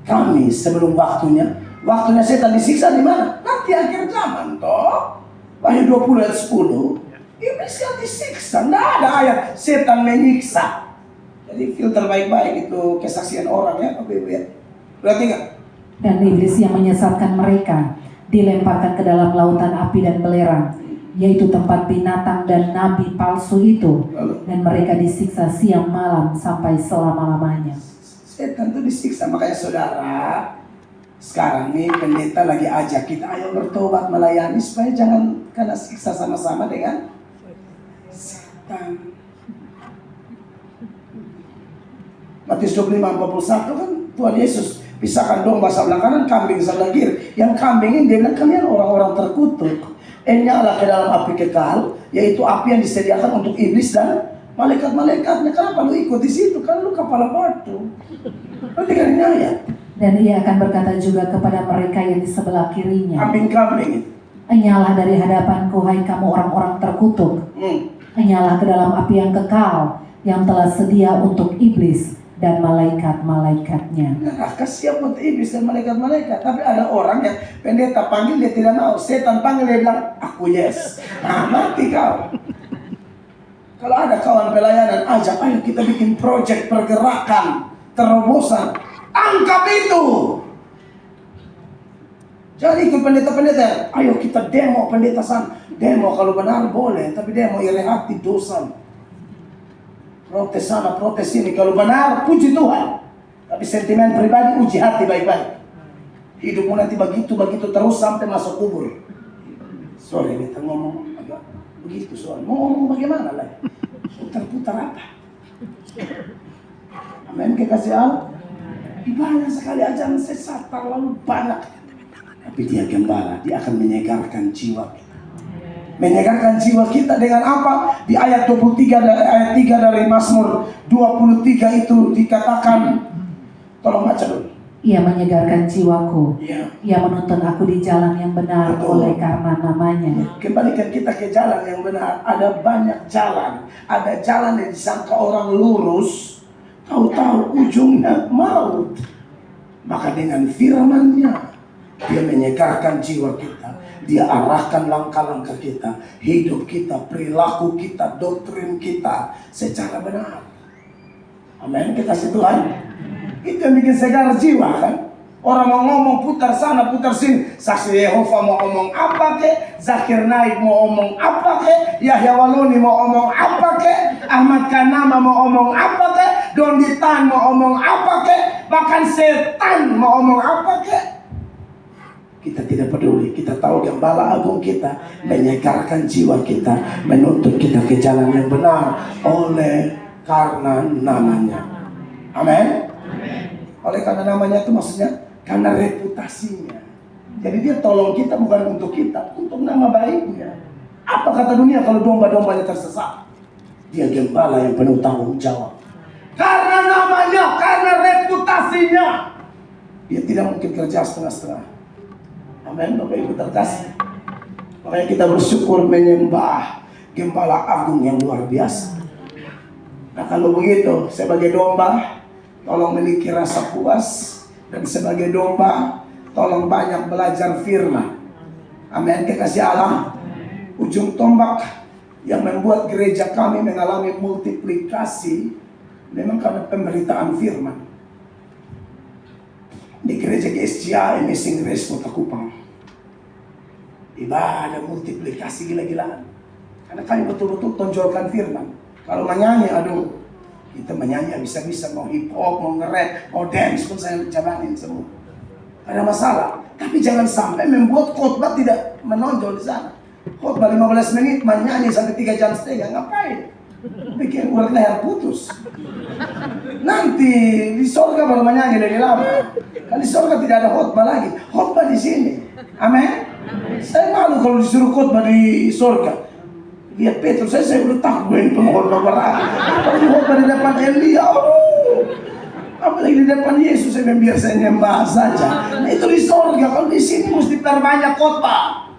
kami sebelum waktunya? Waktunya setan disiksa di mana? Nanti akhir zaman toh. Wahyu 20 ayat 10. Iblis kan disiksa. Nggak ada ayat setan menyiksa. Jadi filter baik-baik itu kesaksian orang ya. Oke, ya. Berarti nggak? Dan iblis yang menyesatkan mereka dilemparkan ke dalam lautan api dan belerang, yaitu tempat binatang dan nabi palsu itu. Lalu? Dan mereka disiksa siang malam sampai selama-lamanya. Setan itu disiksa. Makanya saudara, sekarang nih pendeta lagi ajak kita, ayo bertobat melayani supaya jangan kena siksa sama-sama dengan setan. Matius 25:41 kan Tuhan Yesus pisahkan domba sebelah kanan, kambing sebelah kiri. Yang kambing ini dia bilang kalian orang-orang terkutuk. Nyala ke dalam api kekal, yaitu api yang disediakan untuk iblis dan malaikat-malaikatnya. Kenapa lu ikut di situ? Kan lu kepala batu. Berarti kan ini ayat. Dan ia akan berkata juga kepada mereka yang di sebelah kirinya, Kambing-kambing. Enyalah dari hadapanku, hai kamu orang-orang terkutuk. Enyalah ke dalam api yang kekal, yang telah sedia untuk iblis dan malaikat-malaikatnya. Neraka siap untuk iblis dan malaikat-malaikat. Tapi ada orang yang pendeta panggil dia tidak mau. Setan panggil dia bilang, aku yes. Nah, mati kau. Kalau ada kawan pelayanan, ajak ayo kita bikin proyek pergerakan, terobosan. Angkat itu. Jangan ikut pendeta-pendeta. Ayo kita demo pendeta sana. Demo kalau benar boleh, tapi demo iri hati dosa. Protes sana, protes sini. Kalau benar, puji Tuhan. Tapi sentimen pribadi, uji hati baik-baik. Hidupmu nanti begitu-begitu terus sampai masuk kubur. Sorry, kita ngomong agak begitu soal. Mau ngomong bagaimana lagi? Putar-putar apa? Amin, kekasih Allah. Banyak sekali ajaran sesat, terlalu banyak. Tapi dia gembala, dia akan menyegarkan jiwa kita. Menyegarkan jiwa kita dengan apa? Di ayat 23 ayat 3 dari Mazmur 23 itu dikatakan, tolong baca dulu. Ia menyegarkan jiwaku. Ya. Ia menuntun aku di jalan yang benar. Betul. Oleh karena namanya. Kembalikan kita ke jalan yang benar. Ada banyak jalan. Ada jalan yang disangka orang lurus, tahu-tahu ujungnya maut. Maka dengan firman-Nya, dia menyegarkan jiwa kita. Dia arahkan langkah-langkah kita, hidup kita, perilaku kita, doktrin kita secara benar. Amin, kekasih Tuhan. Itu yang bikin segar jiwa kan. Orang mau ngomong putar sana, putar sini. Saksi Yehova mau ngomong apa ke? Zakir Naik mau ngomong apa ke? Yahya Waloni mau ngomong apa ke? Ahmad Kanama mau ngomong apa ke? Dondi Tan mau ngomong apa ke? Bahkan setan mau ngomong apa ke? Kita tidak peduli. Kita tahu gembala agung kita menyegarkan jiwa kita, menuntut kita ke jalan yang benar oleh karena namanya. Amin. Oleh karena namanya itu maksudnya karena reputasinya. Jadi dia tolong kita bukan untuk kita, untuk nama baiknya. Apa kata dunia kalau domba-dombanya tersesat? Dia gembala yang penuh tanggung jawab. Karena namanya, karena reputasinya. Dia tidak mungkin kerja setengah-setengah. Amin, Bapak Ibu terkasih. Makanya kita bersyukur menyembah gembala agung yang luar biasa. Nah kalau begitu, sebagai domba, tolong memiliki rasa puas. Dan sebagai domba, tolong banyak belajar firman. Amin, kekasih Allah. Ujung tombak yang membuat gereja kami mengalami multiplikasi memang karena pemberitaan firman. Di gereja GSCA Amazing Grace Kota Kupang, ibadah multiplikasi gila-gilaan. Karena kami betul-betul tonjolkan firman. Kalau menyanyi, aduh, kita menyanyi bisa-bisa, mau hip hop, mau nge-rap, mau dance pun saya jalanin semua. ada masalah. Tapi jangan sampai membuat khotbah tidak menonjol di sana. Khotbah 15 menit, menyanyi sampai 3 jam setengah, ngapain? Bikin urat leher putus. Nanti di sorga baru menyanyi lebih lama. Kan di sorga tidak ada khotbah lagi. Khotbah di sini. Amin. Saya malu kalau disuruh khotbah di sorga. Lihat Petrus, saya udah takut pengkhotbah berat. Apalagi khotbah di depan Elia. Apalagi di depan Yesus, saya biar saya nyembah saja. Nah itu di sorga. Kalau di sini mesti perbanyak khotbah.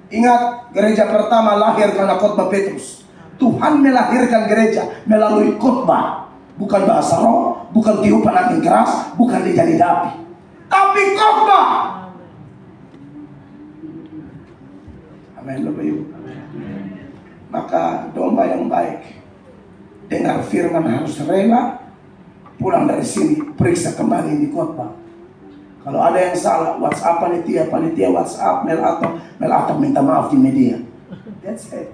Ingat, gereja pertama lahir karena khotbah Petrus. Tuhan melahirkan gereja melalui khotbah, bukan bahasa roh, bukan tiupan angin keras, bukan lidah-lidah api, tapi khotbah. Amin, Bapak Ibu. Maka domba yang baik dengar firman harus rela, pulang dari sini periksa kembali di khotbah. Kalau ada yang salah, WhatsApp panitia WhatsApp, mail atau minta maaf di media. That's it.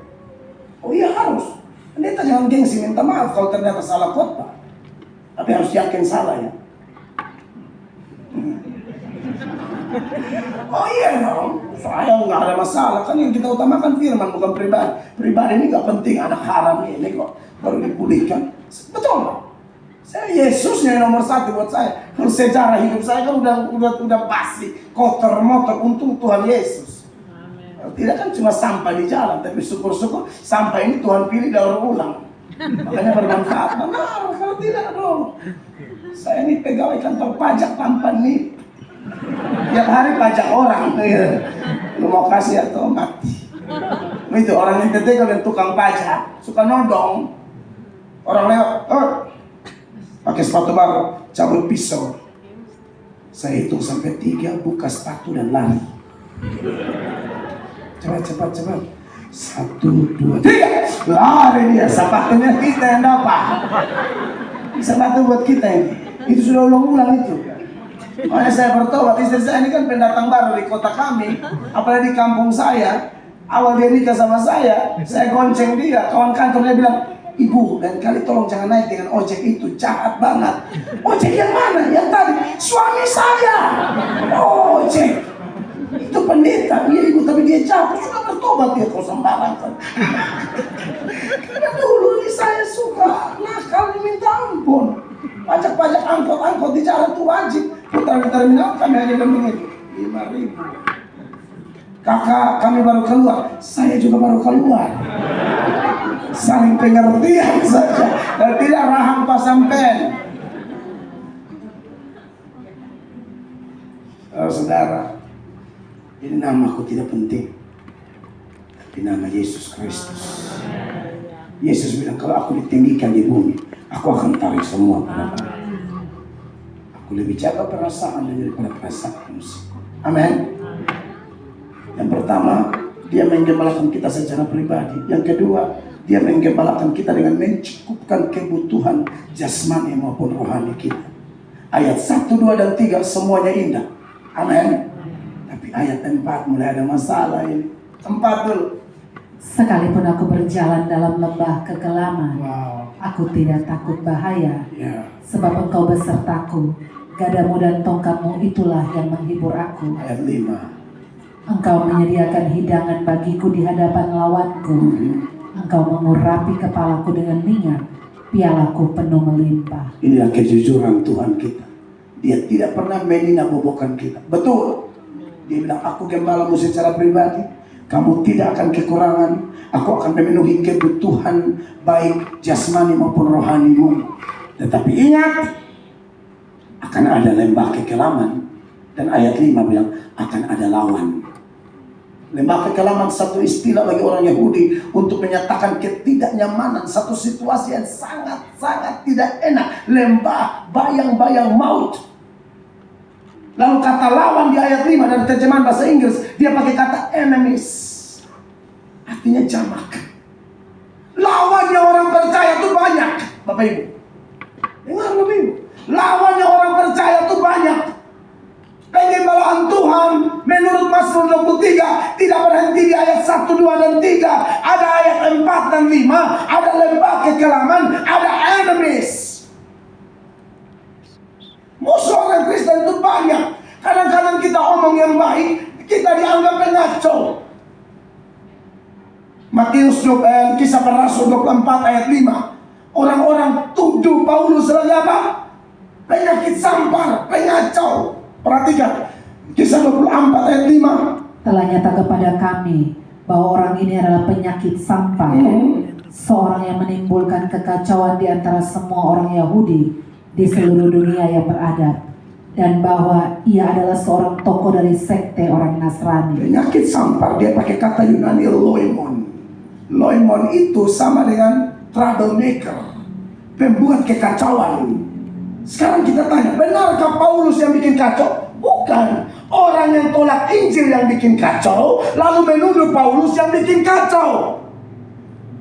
Oh iya harus. Pendeta jangan gengsi minta maaf kalau ternyata salah khotbah. Tapi harus yakin salah ya. Oh iya dong, saya nggak ada masalah. Kan yang kita utamakan firman bukan pribadi. Pribadi ini nggak penting, anak haram ini kok baru dipulihkan. Betul. Saya Yesusnya yang nomor 1 buat saya. Kalau sejarah hidup saya kan udah pasti kotor motor. Untung Tuhan Yesus. Tidak kan cuma sampah di jalan, tapi syukur-syukur sampah ini Tuhan pilih daur ulang. Makanya bermanfaat. Benar, kalau tidak dong. Saya ini pegawai kantor pajak tanpa NIP. Tiap hari pajak orang. Lu mau kasih atau mati. Itu orang yang ketika dan tukang pajak suka nodong. Orang lewat, pakai sepatu baru, cabut pisau. Saya hitung sampai 3, buka sepatu dan lari. Cepat. 1, 2, 3. Lari dia, sepatunya kita yang dapat. Sepatu buat kita ini. Itu sudah ulang-ulang itu. Makanya saya bertobat, istri saya ini kan pendatang baru di kota kami, apalagi di kampung saya. Awal dia nikah sama saya gonceng dia, kawan kantornya bilang, "Ibu, dan kali tolong jangan naik dengan ojek itu, jahat banget." Ojek yang mana? Yang tadi, suami saya. Ojek. Itu pendeta, iya ibu, tapi dia jatuh, suka bertobat dia kok sembarang. Karena dulu ini saya suka nakal minta ampun. Pajak angkot di jalan itu wajib. Putar di terminal kami hanya begitu 5.000. Kakak kami baru keluar, saya juga baru keluar. Saling pengertian saja dan tidak rahang pasampen. Saudara, ini namaku tidak penting, tapi nama Yesus Kristus. Yesus bilang kalau aku ditinggikan di bumi, aku akan tarik semua padaku. Aku lebih jaga perasaan daripada perasaan manusia. Amin. Yang pertama, dia menggembalakan kita secara pribadi. Yang kedua, dia menggembalakan kita dengan mencukupkan kebutuhan jasmani maupun rohani kita. Ayat 1, 2, dan 3 semuanya indah. Amin. Tapi ayat 4 mulai ada masalah ini. 4 dulu. Sekalipun aku berjalan dalam lembah kegelaman, aku tidak takut bahaya, sebab Engkau besertaku. Gadamu dan tongkatmu itulah yang menghibur aku. Ayat 5. Engkau menyediakan hidangan bagiku di hadapan lawanku. Engkau mengurapi kepalaku dengan minyak, pialaku penuh melimpah. Inilah kejujuran Tuhan kita. Dia tidak pernah meninabobokan kita. Betul. Dia bilang, aku gembalamu secara pribadi. Kamu tidak akan kekurangan. Aku akan memenuhi kebutuhan baik jasmani maupun rohanimu. Tetapi ingat, akan ada lembah kekelaman. Dan ayat 5 bilang, akan ada lawan. Lembah kekelaman satu istilah bagi orang Yahudi untuk menyatakan ketidaknyamanan, satu situasi yang sangat-sangat tidak enak. Lembah bayang-bayang maut. Lalu kata lawan di ayat 5 dari terjemahan bahasa Inggris, dia pakai kata enemies. Artinya jamak. Lawannya orang percaya itu banyak, Bapak Ibu. Dengar Bapak Ibu. Lawannya orang percaya itu banyak. Pengembalaan Tuhan menurut Mazmur 23 tidak berhenti di ayat 1, 2, dan 3. Ada ayat 4 dan 5. Ada lembah kekelaman, ada enemies. Musuh orang Kristen itu banyak. Kadang-kadang kita omong yang baik, kita dianggap pengaco. Matius Kisah Para Rasul 24 ayat 5. Orang-orang tuduh Paulus sebagai apa? Penyakit sampar, pengacau. Perhatikan Kisah 24 ayat 5. Telah nyata kepada kami bahwa orang ini adalah penyakit sampar, seorang yang menimbulkan kekacauan di antara semua orang Yahudi di seluruh dunia yang beradab, dan bahwa ia adalah seorang tokoh dari sekte orang Nasrani. Penyakit sampar, dia pakai kata Yunani loimon. Loimon itu sama dengan troublemaker, pembuat kekacauan. Sekarang kita tanya, benarkah Paulus yang bikin kacau? Bukan. Orang yang tolak Injil yang bikin kacau, lalu menuduh Paulus yang bikin kacau.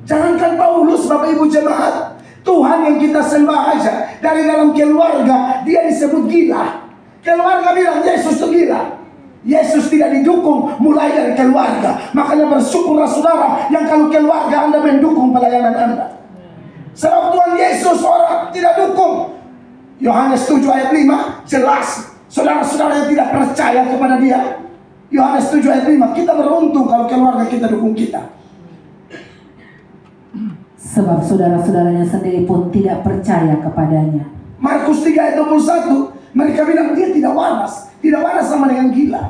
Jangankan Paulus, Bapak Ibu jemaat, Tuhan yang kita sembah aja, dari dalam keluarga dia disebut gila. Keluarga bilang Yesus itu gila. Yesus tidak didukung mulai dari keluarga. Makanya bersyukurlah saudara yang kalau keluarga Anda mendukung pelayanan Anda. Sebab Tuhan Yesus orang tidak dukung. Yohanes 7 ayat 5 jelas. Saudara-saudara yang tidak percaya kepada dia, Yohanes 7 ayat 5, kita beruntung kalau keluarga kita dukung kita. Sebab saudara-saudaranya sendiri pun tidak percaya kepadanya. Markus 3 ayat 21, mereka bilang dia tidak waras. Tidak waras sama dengan gila.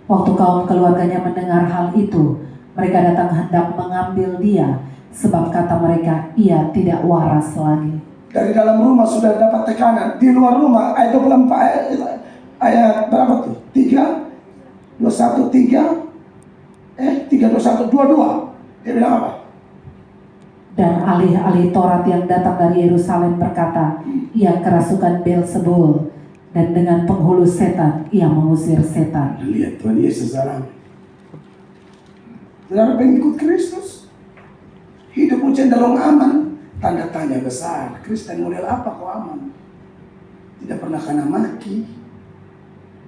Waktu kaum keluarganya mendengar hal itu, mereka datang hendak mengambil dia, sebab kata mereka, ia tidak waras lagi. Dari dalam rumah sudah dapat tekanan, di luar rumah ayat 24 ayat berapa tuh? 3 21 3 3 21 22. Dia bilang apa? Dan alih-alih Taurat yang datang dari Yerusalem berkata, ia kerasukan Beelzebul, dan dengan penghulu setan ia mengusir setan. Lihat Tuhan Yesus alami. Saudara pengikut Kristus, hidupmu cenderung aman. Tanda tanya besar, Kristen model apa kok aman? Tidak pernah kena maki.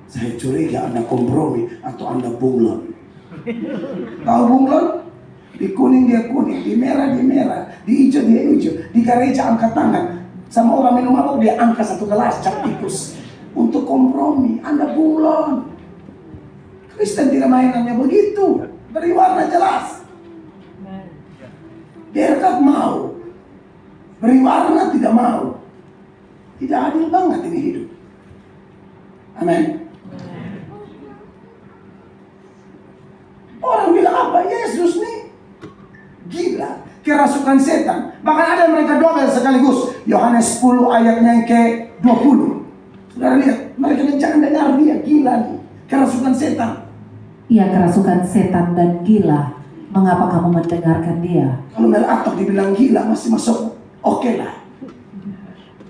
Saya curiga Anda kompromi atau Anda bunglon. Tahu bunglon? Di kuning dia kuning, di merah dia merah, di hijau dia hijau, di gereja angkat tangan. Sama orang minum mabuk dia angkat satu gelas cap tikus. Untuk kompromi, Anda bunglon. Kristen tidak mainannya begitu. Beri warna jelas. Berkat mau, beri warna tidak mau. Tidak adil banget ini hidup. Amin. Orang bilang apa? Yesus nih gila, kerasukan setan. Bahkan ada yang mereka dobel sekaligus. Yohanes 10 ayatnya yang ke-20. Saudara lihat, mereka jangan dengar dia gila nih, kerasukan setan. Ia kerasukan setan dan gila. Mengapa kamu mendengarkan dia? Kalau Mel Atok dibilang gila masih masuk oke lah.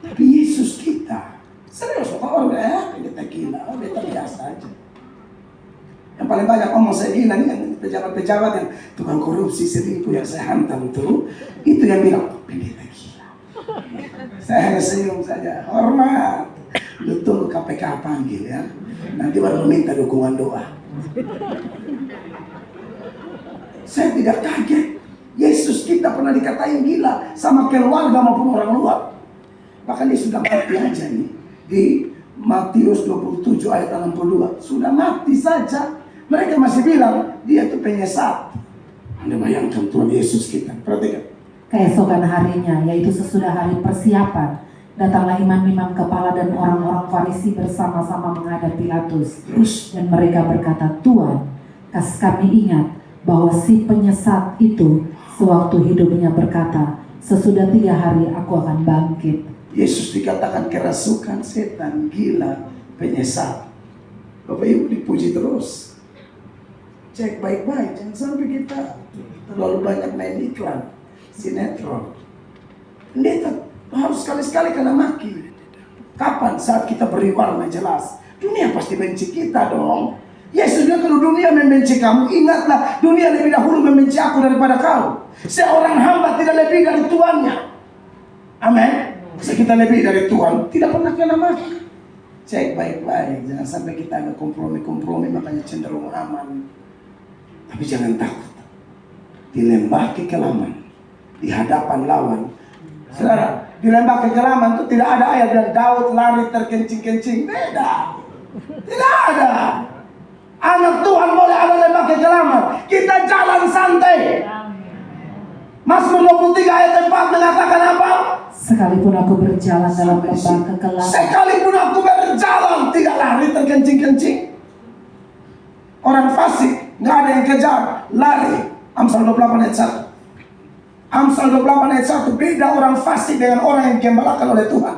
Tapi Yesus kita serius kok orang bilang kita gila, kita biasa aja. Yang paling banyak omong saya gila nih, yang pejabat-pejabat yang tukang korupsi selingkuh yang saya hantam itu yang bilang pendeta gila. Saya hanya senyum saja, hormat. Lu tunggu KPK panggil ya, nanti baru minta dukungan doa. Saya tidak kaget. Yesus kita pernah dikatain gila sama keluarga maupun orang luar. Bahkan dia sudah mati aja nih. Di Matius 27 ayat 62. Sudah mati saja. Mereka masih bilang dia itu penyesat. Anda bayangkan Tuhan Yesus kita. Perhatikan. Keesokan harinya, yaitu sesudah hari persiapan, datanglah imam-imam kepala dan orang-orang Farisi bersama-sama menghadap Pilatus. Dan mereka berkata, Tuan, kas kami ingat bahwa si penyesat itu sewaktu hidupnya berkata, sesudah 3 hari aku akan bangkit. Yesus dikatakan kerasukan setan, gila, penyesat. Bapak Ibu dipuji terus. Cek baik-baik, jangan sampai kita terlalu banyak main iklan, sinetron. Pendeta harus sekali-sekali kena maki. Kapan? Saat kita beri warna jelas. Dunia pasti benci kita dong. Yesus bilang kalau dunia membenci kamu, ingatlah dunia lebih dahulu membenci aku daripada kau. Seorang hamba tidak lebih dari tuannya. Amin. Masa kita lebih dari Tuhan, tidak pernah kena maki. Cek baik-baik, jangan sampai kita ada kompromi-kompromi makanya cenderung aman. Tapi jangan takut. Di lembah kekelaman, di hadapan lawan. Saudara, Di lembah kekelaman itu tidak ada ayat yang Daud lari terkencing-kencing. Beda. Tidak ada. Anak Tuhan boleh ada lembah kekelaman. Kita jalan santai. Mazmur 23 ayat 4 mengatakan apa? Sekalipun aku berjalan dalam lembah kekelaman, Sekalipun aku berjalan, tidak lari terkencing-kencing. Orang fasik, nggak ada yang kejar, lari. Amsal 28 ayat 1. Amsal 28 ayat 1, beda orang fasik dengan orang yang digembalakan oleh Tuhan.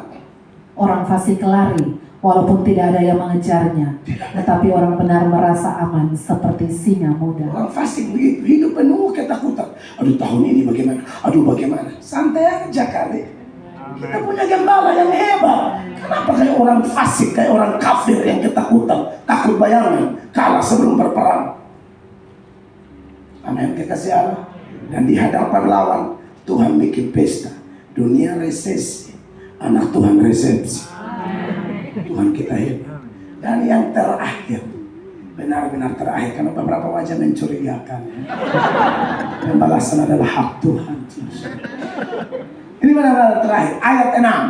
orang fasik lari, walaupun tidak ada yang mengejarnya. Tetapi orang benar merasa aman seperti singa muda. Orang fasik begitu, hidup penuh ketakutan. Aduh, tahun ini bagaimana? Aduh, bagaimana? Santai aja kali. Kita punya gembala yang hebat. Kenapa kayak orang fasik, kayak orang kafir yang ketakutan, takut bayangan, kalah sebelum berperang? Amin, kekasih Allah. Dan di hadapan lawan, Tuhan bikin pesta. Dunia resesi, anak Tuhan resepsi. Tuhan kita hebat. Dan yang terakhir, benar-benar terakhir, karena beberapa wajah mencurigakan. Pembalasan adalah hak Tuhan. Ini benar-benar terakhir, ayat 6.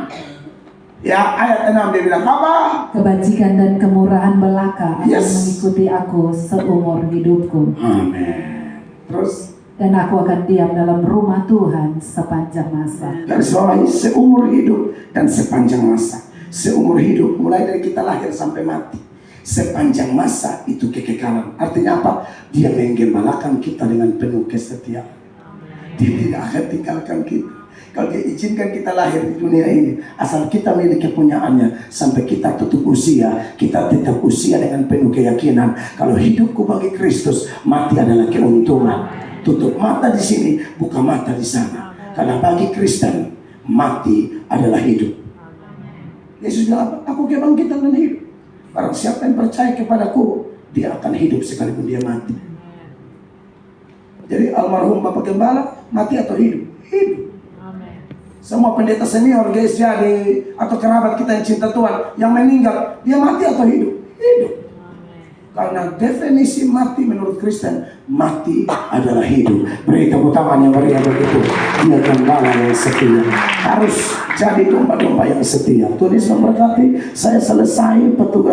Ya, ayat 6 dia bilang apa? Kebajikan dan kemurahan belaka akan Yes. mengikuti aku seumur hidupku. Amin. Terus, Dan aku akan diam dalam rumah Tuhan sepanjang masa. garis bawahi seumur hidup dan sepanjang masa. Seumur hidup, mulai dari kita lahir sampai mati. Sepanjang masa itu kekekalan. Artinya apa? Dia menggembalakan kita dengan penuh kesetiaan. Dia tidak akan tinggalkan kita. Kalau dia izinkan kita lahir di dunia ini, asal kita miliki kepunyaannya, sampai kita tutup usia, kita tetap usia dengan penuh keyakinan. Kalau hidupku bagi Kristus, mati adalah keuntungan. Tutup mata di sini, buka mata di sana. Karena bagi Kristen, mati adalah hidup. Yesus bilang apa? Aku kebangkitan dan hidup. Barang siapa yang percaya kepadaku, dia akan hidup sekalipun dia mati. Jadi almarhum Bapak Gembala, mati atau hidup? Hidup. Semua pendeta senior, gereja atau kerabat kita yang cinta Tuhan, yang meninggal, dia mati atau hidup? Hidup. Karena definisi mati menurut Kristen, mati adalah hidup. Beri tepuk tangan yang meriah begitu. Dia gembala yang setia. Harus jadi domba-domba yang setia. Tuhan Yesus memberkati. Saya selesai petugas.